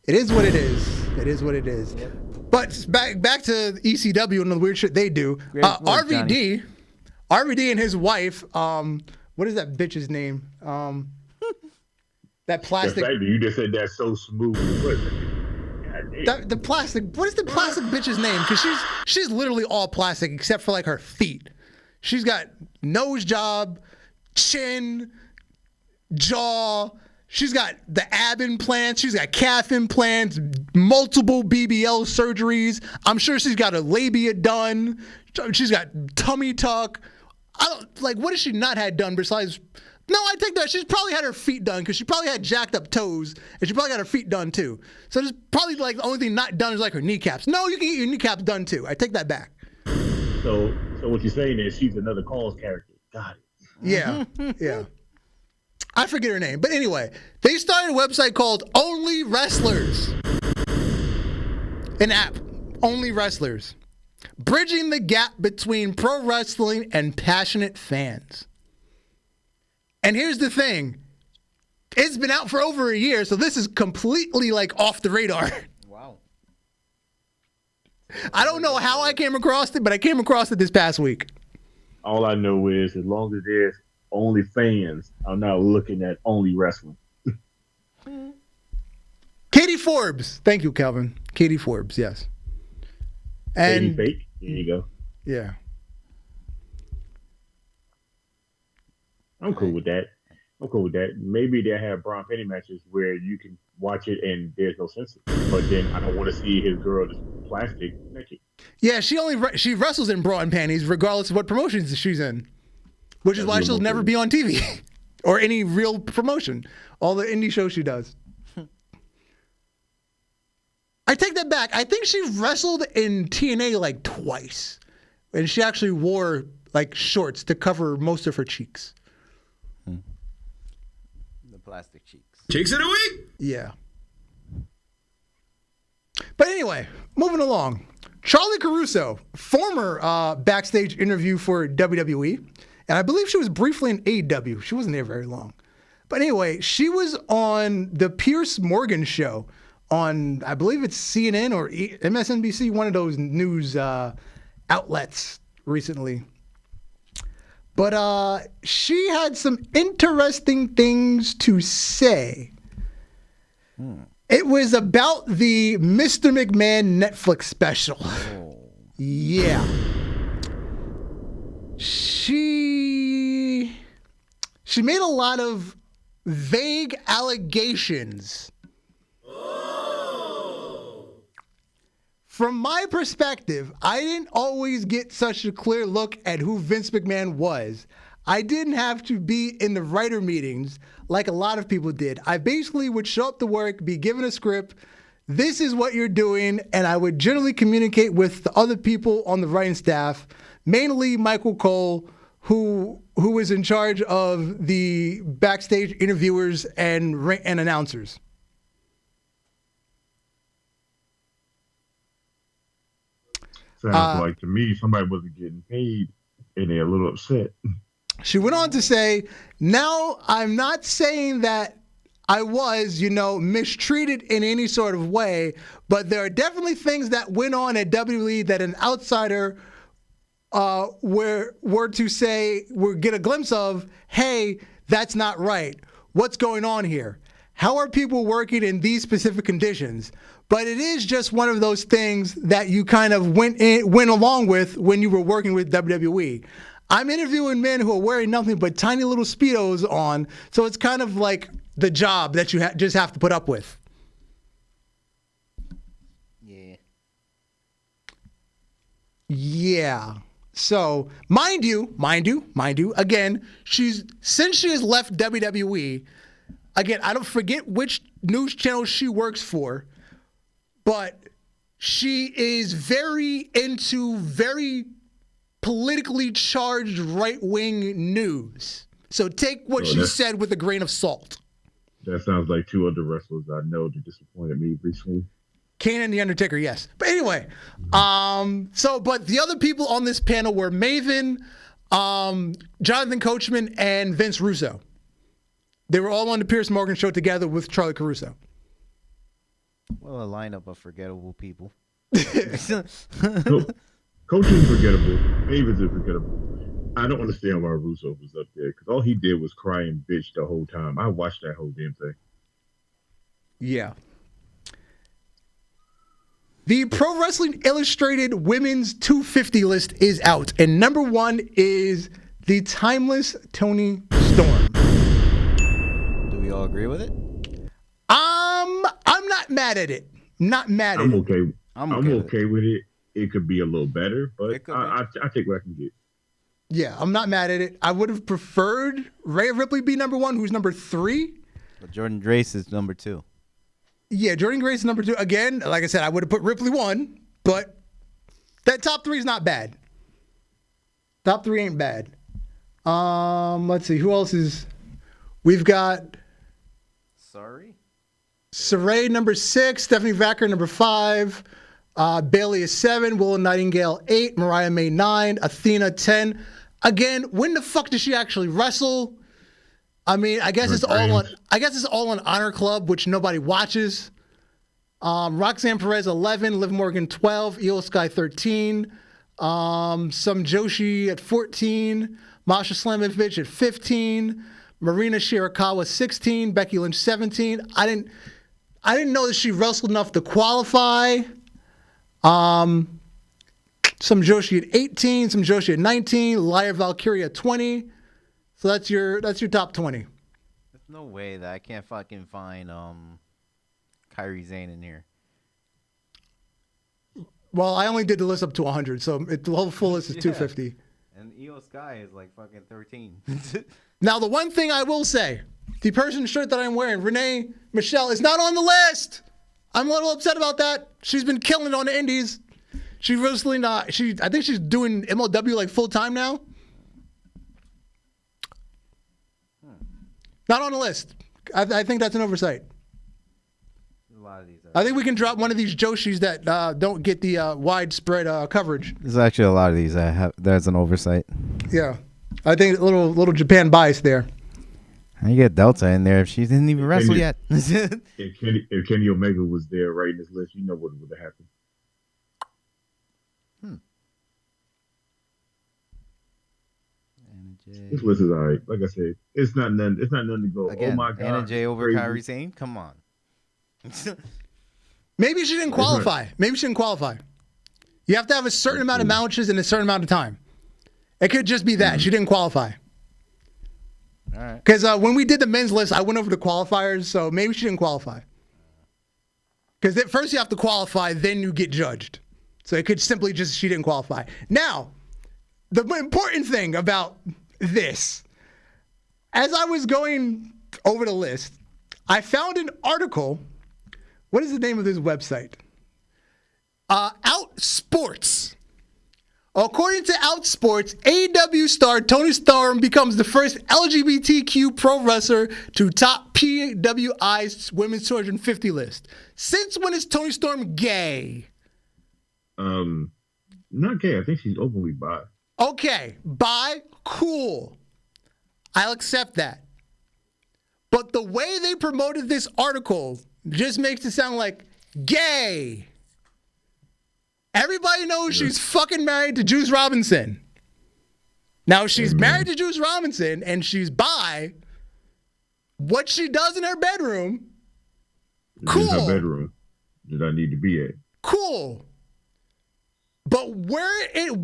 It is what it is. It is what it is. Yep. But back to ECW and the weird shit they do. RVD and his wife, what is that bitch's name? That plastic. The fact that you just said that so smooth. The plastic. What is the plastic bitch's name? Because she's literally all plastic except for like her feet. She's got nose job, chin, jaw. She's got the ab implants. She's got calf implants, multiple BBL surgeries. I'm sure she's got a labia done. She's got tummy tuck. What has she not had done besides? No, I take that. She's probably had her feet done because she probably had jacked up toes, and she probably got her feet done too. So there's probably the only thing not done is her kneecaps. No, you can get your kneecaps done too. I take that back. So what you're saying is she's another Cause character. Got it. Yeah, yeah. I forget her name, but anyway, they started a website called Only Wrestlers, an app, Only Wrestlers, bridging the gap between pro wrestling and passionate fans. And here's the thing. It's been out for over a year, so this is completely off the radar. Wow. I don't know how I came across it, but I came across it this past week. All I know is as long as there's only fans, I'm not looking at only wrestling. Katie Forbes. Thank you, Calvin. Katie Forbes, yes. And Katie Fake. There you go. Yeah. I'm cool with that. Maybe they have Braun Penny matches where you can watch it and there's no censor. But then I don't want to see his girl just plastic naked. Yeah, she wrestles in bra and panties regardless of what promotions she's in, which is why she'll never be on TV or any real promotion. All the indie shows she does. I take that back. I think she wrestled in TNA like twice. And she actually wore like shorts to cover most of her cheeks. The plastic cheeks. Cheeks of the week. Yeah. But anyway, moving along. Charlie Caruso, former backstage interview for WWE. And I believe she was briefly in AEW. She wasn't there very long. But anyway, she was on the Piers Morgan show on, I believe it's CNN or MSNBC, one of those news outlets recently. But she had some interesting things to say. It was about the Mr. McMahon Netflix special. Oh. Yeah. She made a lot of vague allegations. From my perspective, I didn't always get such a clear look at who Vince McMahon was. I didn't have to be in the writer meetings like a lot of people did. I basically would show up to work, be given a script, this is what you're doing, and I would generally communicate with the other people on the writing staff, mainly Michael Cole, who was in charge of the backstage interviewers and announcers. Sounds like to me somebody wasn't getting paid and they're a little upset. She went on to say, now I'm not saying that I was, mistreated in any sort of way, but there are definitely things that went on at WWE that an outsider were to say, get a glimpse of, hey, that's not right. What's going on here? How are people working in these specific conditions? But it is just one of those things that you kind of went along with when you were working with WWE. I'm interviewing men who are wearing nothing but tiny little Speedos on, so it's kind of like the job that you just have to put up with. Yeah. Yeah. So, mind you, again, since she has left WWE, again, I don't forget which news channel she works for, but she is very into very politically charged right-wing news. So take what she said with a grain of salt. That sounds like two other wrestlers I know that disappointed me recently. Kane and The Undertaker, yes. But anyway, but the other people on this panel were Maven, Jonathan Coachman, and Vince Russo. They were all on the Piers Morgan show together with Charlie Caruso. Well, a lineup of forgettable people. Coaching's forgettable. Maven's is forgettable. I don't understand why Russo was up there because all he did was cry and bitch the whole time. I watched that whole damn thing. Yeah. The Pro Wrestling Illustrated Women's 250 list is out, and number 1 is the timeless Toni Storm. Do we all agree with it? I'm not mad at it. I'm okay. I'm okay with it. It could be a little better, but I take what I can get. Yeah, I'm not mad at it. I would have preferred Rhea Ripley be number 1, who's number 3. But Jordan Grace is number 2. Yeah, Jordan Grace is number 2. Again, like I said, I would have put Ripley 1, but that top 3 is not bad. Top 3 ain't bad. Let's see, who else is... We've got... Saray, number 6. Stephanie Vacker, number 5. Bailey is 7. Willow Nightingale, 8. Mariah May, 9. Athena, 10. Again, when the fuck does she actually wrestle? I mean, I guess it's all on Honor Club, which nobody watches. Roxanne Perez, 11. Liv Morgan, 12. Io Sky, 13. Some Joshi at 14. Masha Slamovich at 15. Marina Shirakawa, 16. Becky Lynch, 17. I didn't know that she wrestled enough to qualify. Some Joshi at 18. Some Joshi at 19. Lyra Valkyria at 20. So that's your top 20. There's no way that I can't fucking find Kairi Sane in here. Well, I only did the list up to 100, so the whole full list is 250. And Io Sky is like fucking 13. Now, the one thing I will say, the person shirt that I'm wearing, Renee Michelle, is not on the list. I'm a little upset about that. She's been killing it on the indies. She recently I think she's doing MLW like full time now. Not on the list. I think that's an oversight. A lot of these. I think we can drop one of these Joshis that don't get the widespread coverage. There's actually a lot of these that have. There's an oversight. Yeah, I think a little Japan bias there. How you get Delta in there if she didn't even wrestle yet? If Kenny Omega was there writing this list, you know what would have happened. This list is alright. Like I said, it's not none to go. Again, oh my god, Anna Jay over crazy. Kairi Sane. Come on. Maybe she didn't qualify. Maybe she didn't qualify. You have to have a certain amount of matches in a certain amount of time. It could just be that she didn't qualify. All right. Because when we did the men's list, I went over the qualifiers, so maybe she didn't qualify. Because at first you have to qualify, then you get judged. So it could simply just she didn't qualify. Now, the important thing about this, as I was going over the list, I found an article. What is the name of this website? Outsports. According to Outsports, AEW star Tony Storm becomes the first LGBTQ pro wrestler to top PWI's women's 250 list. Since when is Tony Storm gay? Not gay. I think she's openly bi. Okay, bi, cool. I'll accept that. But the way they promoted this article just makes it sound like gay. Everybody knows she's fucking married to Juice Robinson. Now, if she's married to Juice Robinson and she's bi, what she does in her bedroom, cool. In her bedroom that I need to be at. Cool. But where in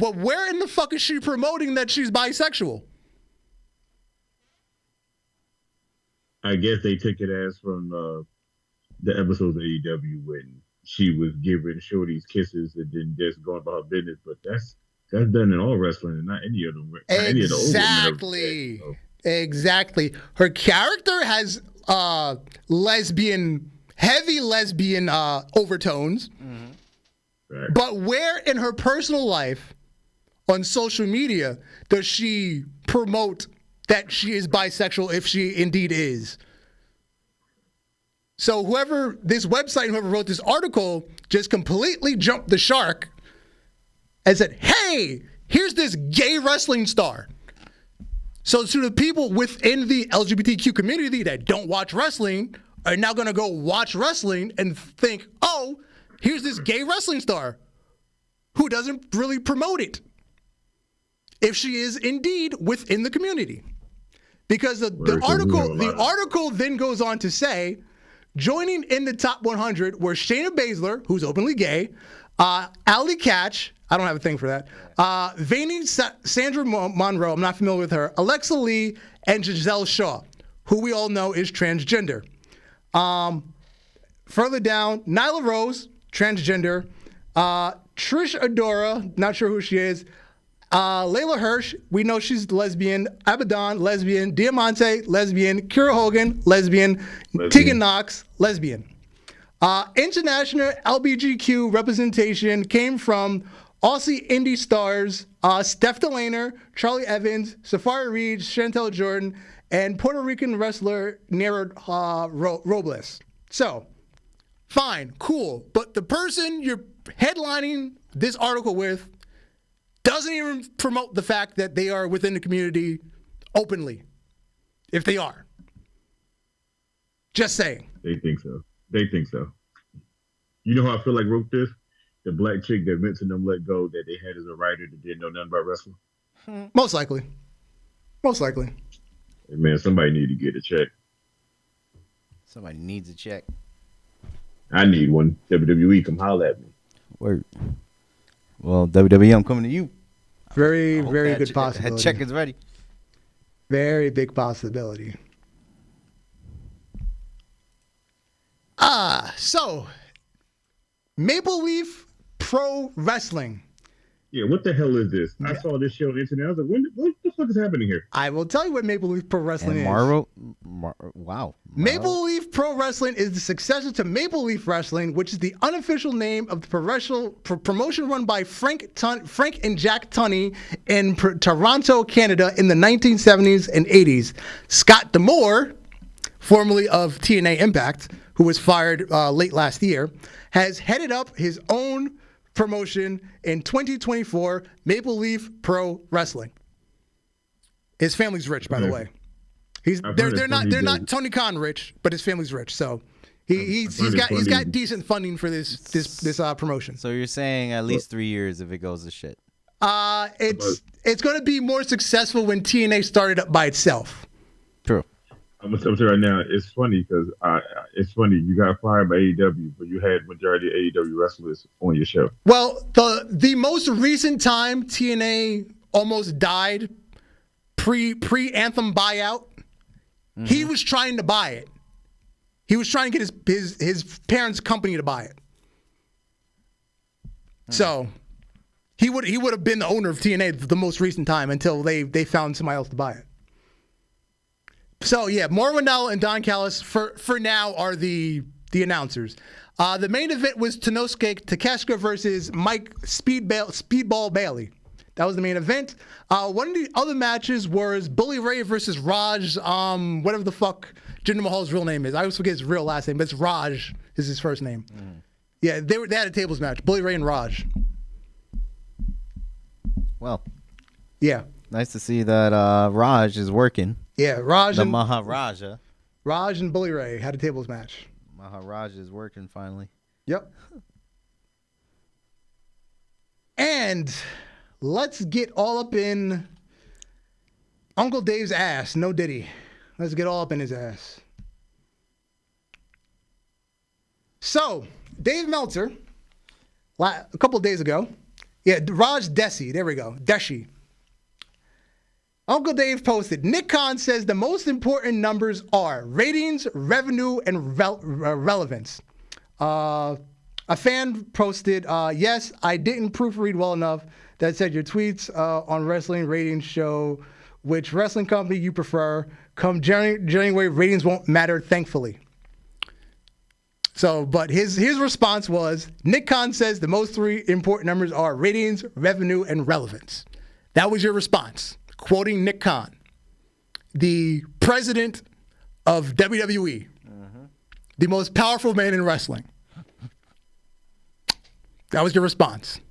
the fuck is she promoting that she's bisexual? I guess they took it as from the episodes of AEW when she was giving shorties kisses and then just going about her business. But that's done in all wrestling and not any of them. Exactly. Exactly. Her character has heavy lesbian overtones. Mm-hmm. Right. But where in her personal life on social media does she promote that she is bisexual if she indeed is? So this website, whoever wrote this article, just completely jumped the shark and said, hey, here's this gay wrestling star. So to the people within the LGBTQ community that don't watch wrestling are now going to go watch wrestling and think, oh, here's this gay wrestling star who doesn't really promote it if she is indeed within the community. Because the article then goes on to say, joining in the top 100 were Shayna Baszler, who's openly gay, Ali Catch, I don't have a thing for that, Vaney Sandra Monroe, I'm not familiar with her, Alexa Lee, and Giselle Shaw, who we all know is transgender. Further down, Nyla Rose, transgender, Trish Adora, not sure who she is, Layla Hirsch, we know she's lesbian, Abaddon, lesbian, Diamante, lesbian, Kira Hogan, lesbian. Tegan Knox, lesbian. International LBGQ representation came from Aussie indie stars Steph Delaner, Charlie Evans, Safari Reed, Chantel Jordan, and Puerto Rican wrestler Nera Robles. So, fine, cool. But the person you're headlining this article with doesn't even promote the fact that they are within the community openly, if they are. Just saying. They think so. You know how I feel like wrote this? The black chick that Vince and them let go that they had as a writer that didn't know nothing about wrestling? Most likely. Hey man, somebody need to get a check. Somebody needs a check. I need one. WWE, come holler at me. Word. Well, WWE, I'm coming to you. Very good possibility. That check is ready. Very big possibility. So Maple Leaf Pro Wrestling Yeah, what the hell is this? I saw this show on the internet. I was like, what the fuck is happening here? I will tell you what Maple Leaf Pro Wrestling And is. Wow. Maple Leaf Pro Wrestling is the successor to Maple Leaf Wrestling, which is the unofficial name of the promotion run by Frank and Jack Tunney in Toronto, Canada in the 1970s and 80s. Scott D'Amore, formerly of TNA Impact, who was fired late last year, has headed up his own promotion in 2024, Maple Leaf Pro Wrestling. His family's rich, by the way. They're not Tony Khan rich, but his family's rich. So he's got decent funding for this promotion. So you're saying at least 3 years if it goes to shit. It's going to be more successful when TNA started up by itself. True. I'm gonna tell you right now. It's funny because you got fired by AEW, but you had majority of AEW wrestlers on your show. Well, the most recent time TNA almost died pre Anthem buyout, he was trying to buy it. He was trying to get his parents' company to buy it. So he would have been the owner of TNA the most recent time until they found somebody else to buy it. So yeah, Mauro Ranallo and Don Callis for now are the announcers. The main event was Tanosuke Takeshita versus Mike Speedball Bailey. That was the main event. One of the other matches was Bully Ray versus Raj, whatever the fuck Jinder Mahal's real name is. I always forget his real last name, but it's Raj is his first name. Yeah, they had a tables match, Bully Ray and Raj. Well, yeah. Nice to see that Raj is working. Yeah, Raj and Maharaja. Raj and Bully Ray had a tables match. Maharaja is working finally. Yep. And let's get all up in Uncle Dave's ass. No Diddy. Let's get all up in his ass. So, Dave Meltzer, a couple of days ago, Raj Desi, there we go, Deshi. Uncle Dave posted, Nick Khan says the most important numbers are ratings, revenue, and relevance. A fan posted, yes, I didn't proofread well enough. That said, your tweets on wrestling ratings show which wrestling company you prefer. Come January, ratings won't matter, thankfully. So, but his response was, Nick Khan says the most three important numbers are ratings, revenue, and relevance. That was your response. Quoting Nick Khan, the president of WWE, the most powerful man in wrestling. That was your response.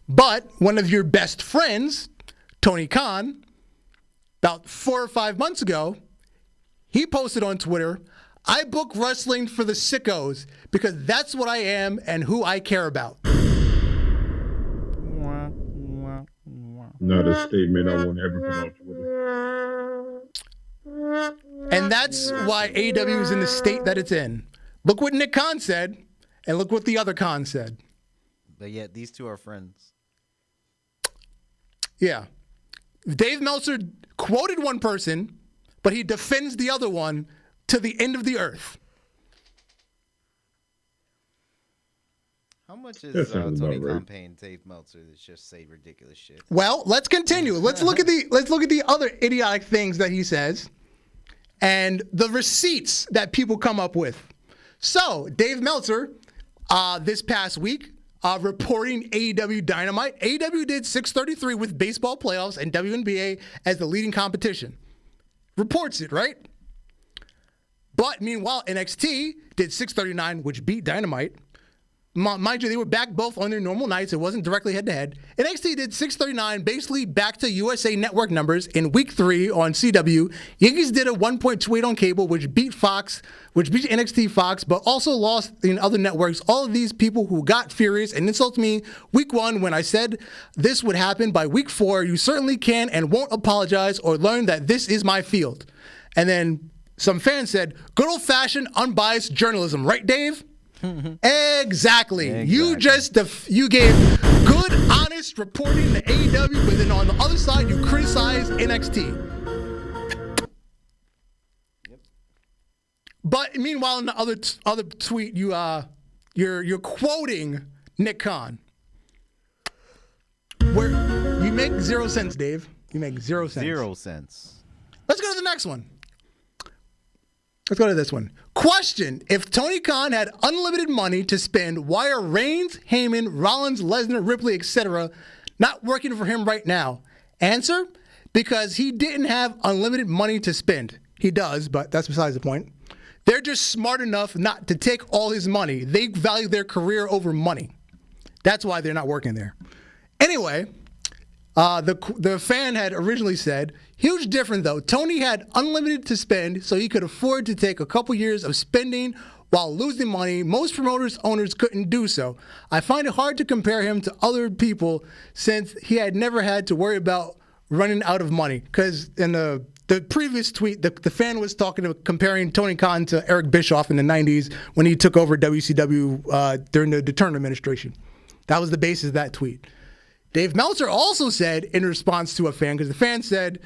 But one of your best friends, Tony Khan, about 4 or 5 months ago, he posted on Twitter, I book wrestling for the sickos because that's what I am and who I care about. Not a statement I want to ever put on Twitter. And that's why AEW is in the state that it's in. Look what Nick Khan said, and look what the other Khan said. But yet, these two are friends. Yeah. Dave Meltzer quoted one person, but he defends the other one to the end of the earth. How much is Tony Khan paying Dave Meltzer to just say ridiculous shit? Well, let's continue. Let's look at the other idiotic things that he says and the receipts that people come up with. So, Dave Meltzer, this past week, reporting AEW Dynamite. AEW did 633 with baseball playoffs and WNBA as the leading competition. Reports it, right? But meanwhile, NXT did 639, which beat Dynamite. Mind you, they were back both on their normal nights. It wasn't directly head-to-head. NXT did 639, basically back to USA Network numbers in Week 3 on CW. Yankees did a 1.28 on cable, which beat Fox, which beat NXT Fox, but also lost in other networks. All of these people who got furious and insulted me Week 1 when I said this would happen. By Week 4, you certainly can and won't apologize or learn that this is my field. And then some fans said, good old-fashioned, unbiased journalism. Right, Dave? Exactly. You gave good, honest reporting to AEW, but then on the other side, you criticized NXT. Yep. But meanwhile, in the other tweet, you're quoting Nick Khan. make 0 cents, Dave. You make 0 cents. 0 cents. Let's go to the next one. Let's go to this one. Question: if Tony Khan had unlimited money to spend, why are Reigns, Heyman, Rollins, Lesnar, Ripley, etc. not working for him right now? Answer: because he didn't have unlimited money to spend. He does, but that's besides the point. They're just smart enough not to take all his money. They value their career over money. That's why they're not working there. Anyway, the fan had originally said, huge difference though. Tony had unlimited to spend, so he could afford to take a couple years of spending while losing money. Most promoters, owners couldn't do so. I find it hard to compare him to other people since he had never had to worry about running out of money. Because in the previous tweet, the fan was comparing Tony Khan to Eric Bischoff in the 90s when he took over WCW during the Turner administration. That was the basis of that tweet. Dave Meltzer also said in response to a fan, because the fan said,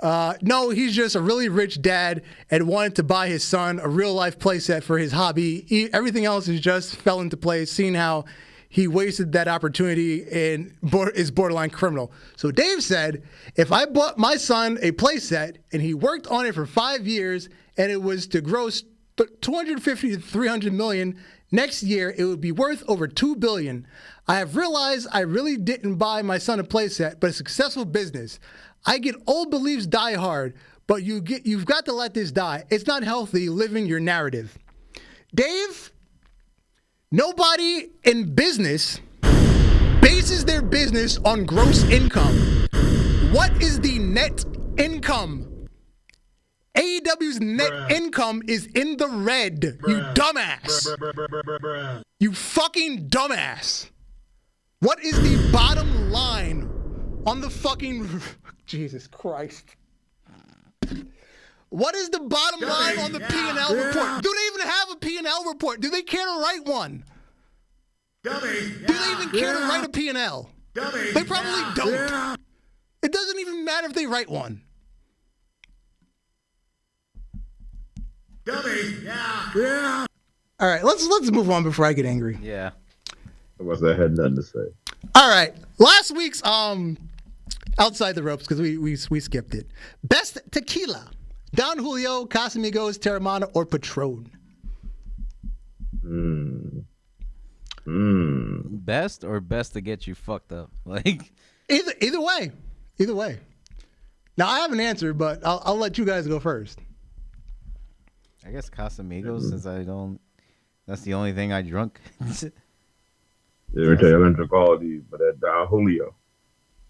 no, he's just a really rich dad and wanted to buy his son a real-life playset for his hobby. Everything else just fell into place, seeing how he wasted that opportunity and is borderline criminal. So Dave said, if I bought my son a playset and he worked on it for 5 years and it was to gross 250 to 300 million, next year it would be worth over $2 billion. I have realized I really didn't buy my son a playset, but a successful business. I get old beliefs die hard, but you've got to let this die. It's not healthy living your narrative. Dave, nobody in business bases their business on gross income. What is the net income? AEW's net income is in the red, you dumbass. You fucking dumbass. What is the bottom line on the fucking... Jesus Christ. What is the bottom line on the P&L report? Do they even have a P&L report? Do they care to write one? Do they even care to write a P&L? They probably don't. It doesn't even matter if they write one. All right, let's move on before I get angry. Yeah. I had nothing to say. All right, last week's outside the ropes because we skipped it. Best tequila: Don Julio, Casamigos, Teremana, or Patron? Best or best to get you fucked up? Like either way. Now I have an answer, but I'll let you guys go first. I guess Casamigos, since I don't. That's the only thing I drunk. I don't drink all of these, but that Don Julio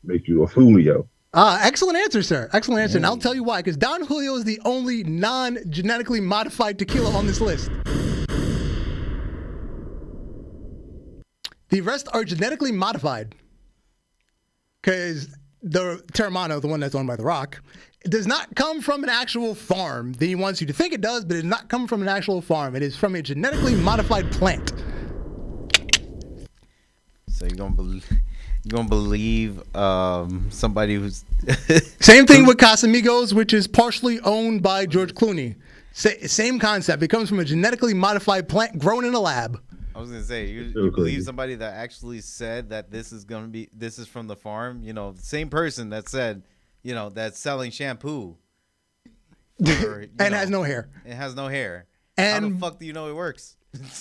makes you a Julio. Excellent answer, sir. Excellent answer. And I'll tell you why. Because Don Julio is the only non-genetically modified tequila on this list. The rest are genetically modified. Because the Teremana, the one that's owned by The Rock, it does not come from an actual farm. He wants you to think it does, but it does not come from an actual farm. It is from a genetically modified plant. So you're gonna believe somebody who's same thing with Casamigos, which is partially owned by George Clooney. Same concept. It comes from a genetically modified plant grown in a lab. I was gonna say you believe somebody that actually said that this is from the farm. You know, the same person that said, you know, that's selling shampoo or, and has no hair. It has no hair. And how the fuck do you know it works?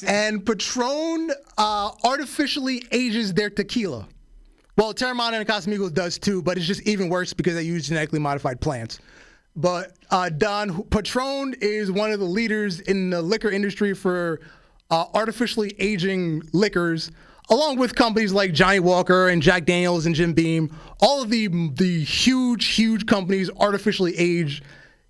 And Patron artificially ages their tequila. Well, Teremana and Casamigos does too, but it's just even worse because they use genetically modified plants. But Patron is one of the leaders in the liquor industry for artificially aging liquors, along with companies like Johnny Walker and Jack Daniels and Jim Beam. All of the huge companies artificially age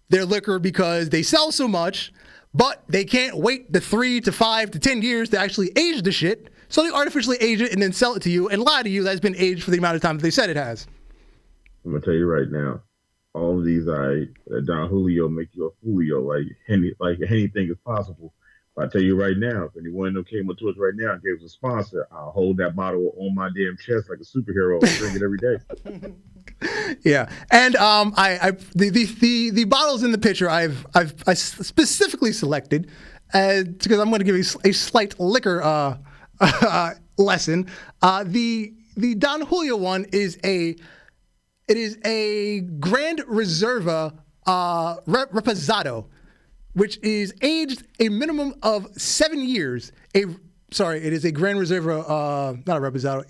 their liquor because they sell so much, but they can't wait the 3 to 5 to 10 years to actually age the shit. So they artificially age it and then sell it to you and lie to you that it's been aged for the amount of time that they said it has. I'm gonna tell you right now, all of these Don Julio make you a Julio, like anything is possible. But I tell you right now, if anyone of them came up to us right now and gave us a sponsor, I'll hold that bottle on my damn chest like a superhero and drink it every day. Yeah, and the bottles in the picture I specifically selected because I'm going to give you a slight liquor lesson. The Don Julio one is a It is a Grand Reserva Reposado, which is aged a minimum of 7 years. It is a Grand Reserva, not a Reposado,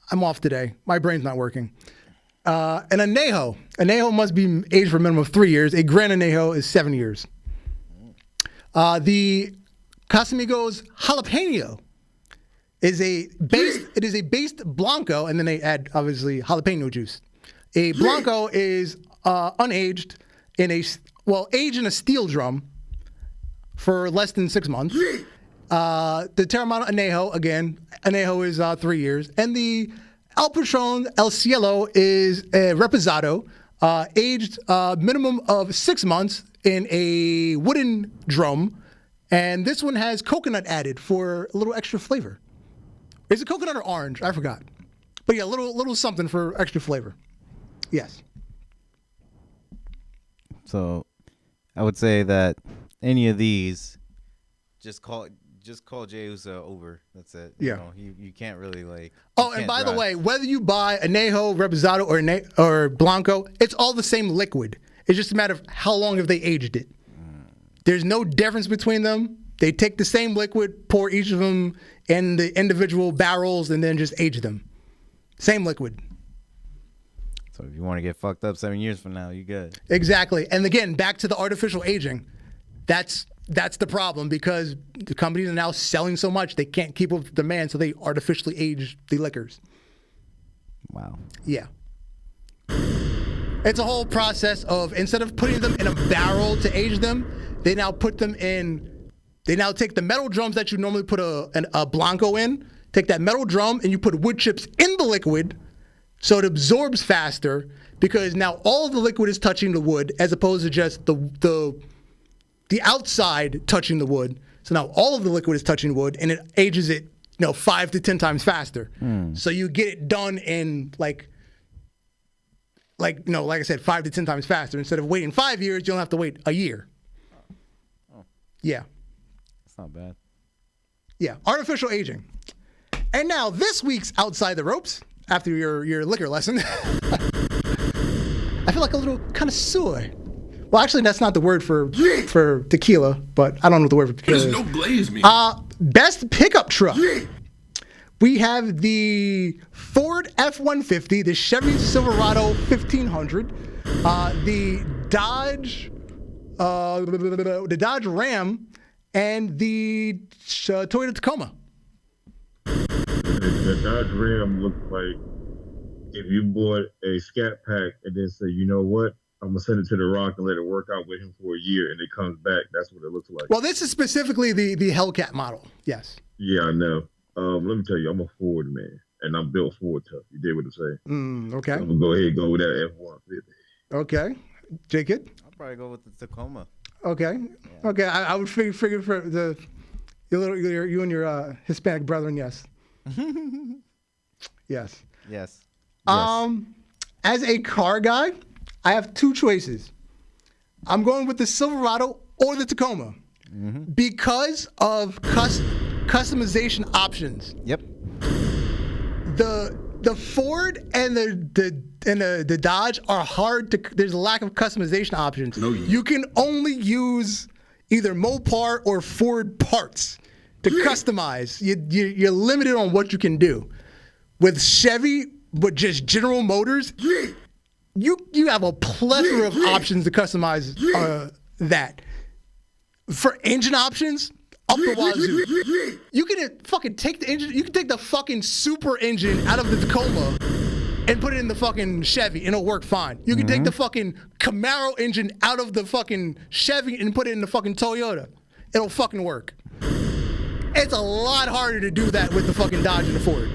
I'm off today. My brain's not working. An Añejo. Añejo must be aged for a minimum of 3 years. A Gran Añejo is 7 years. The Casamigos Jalapeno is a based Blanco, and then they add obviously jalapeno juice. A Blanco is unaged aged in a steel drum for less than 6 months. The Teremana Añejo, again, Añejo is 3 years. And the El Patron El Cielo is a Reposado, aged minimum of 6 months in a wooden drum. And this one has coconut added for a little extra flavor. Is it coconut or orange? I forgot. But yeah, a little something for extra flavor. Yes. So I would say that any of these, just call Jey Uso over. That's it. Yeah. You can't really like. Oh, and by the way, whether you buy Añejo, Reposado, or Blanco, it's all the same liquid. It's just a matter of how long have they aged it. There's no difference between them. They take the same liquid, pour each of them in the individual barrels, and then just age them. Same liquid. So if you want to get fucked up 7 years from now, you good. Exactly. And again, back to the artificial aging. That's the problem, because the companies are now selling so much they can't keep up with demand, so they artificially age the liquors. Wow. Yeah. It's a whole process of, instead of putting them in a barrel to age them, they now take the metal drums that you normally put a Blanco in, take that metal drum and you put wood chips in the liquid so it absorbs faster, because now all of the liquid is touching the wood as opposed to just the outside touching the wood. So now all of the liquid is touching wood, and it ages it 5 to 10 times faster. So you get it done in like I said, 5 to 10 times faster. Instead of waiting 5 years, you don't have to wait a year. Yeah. That's not bad. Yeah, artificial aging. And now this week's Outside the Ropes, after your liquor lesson, I feel like a little connoisseur. Well, actually, that's not the word for tequila, but I don't know what the word for tequila is. There's no blaze me. Best pickup truck. We have the Ford F-150, the Chevy Silverado 1500, the Dodge Ram, and the Toyota Tacoma. The Dodge Ram looks like if you bought a Scat Pack and then say, you know what, I'm going to send it to The Rock and let it work out with him for a year, and it comes back. That's what it looks like. Well, this is specifically the Hellcat model. Yes. Yeah, I know. Let me tell you, I'm a Ford man, and I'm built Ford tough. You did what I say. Okay. So I'm going to go ahead and go with that F-150. Okay. Jacob? I'll probably go with the Tacoma. Okay. Yeah. Okay. I would figure for you and your Hispanic brethren, yes. Yes. Yes. As a car guy, I have two choices. I'm going with the Silverado or the Tacoma because of customization options. Yep. The Ford and the Dodge are hard to. There's a lack of customization options. No, you can only use either Mopar or Ford parts to customize. You're limited on what you can do. With Chevy, but just General Motors, you have a plethora of options to customize that. For engine options, up the wazoo. You can fucking take the engine. You can take the fucking super engine out of the Tacoma and put it in the fucking Chevy, and it'll work fine. You can take the fucking Camaro engine out of the fucking Chevy and put it in the fucking Toyota. It'll fucking work. It's a lot harder to do that with the fucking Dodge and the Ford.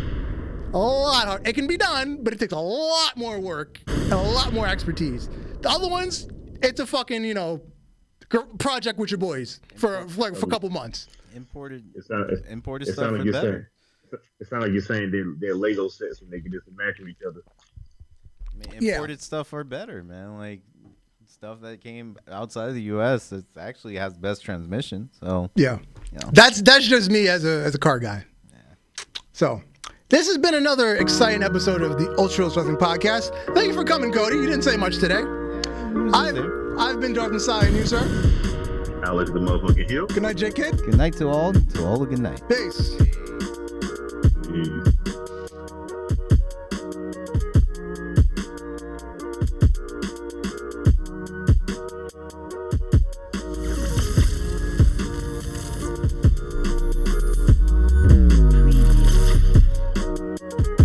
A lot harder. It can be done, but it takes a lot more work and a lot more expertise. The other ones, it's a fucking, project with your boys for a couple months. Imported It stuff sounds are like you're better. it sounds like you're saying they're Lego sets and they can just match with each other. I mean, imported stuff are better, man. Like stuff that came outside of the U.S. It actually has best transmission. So Yeah, you know. that's just me as a car guy. Yeah. So This has been another exciting episode of the Ultra Heels Wrestling Podcast. Thank you for coming, Cody. You didn't say much today. I've been Darth Messiah, and you, sir? Alex the motherfucking Heel. Good night, J Kid. Good night to all. To all a good night. Peace. Peace.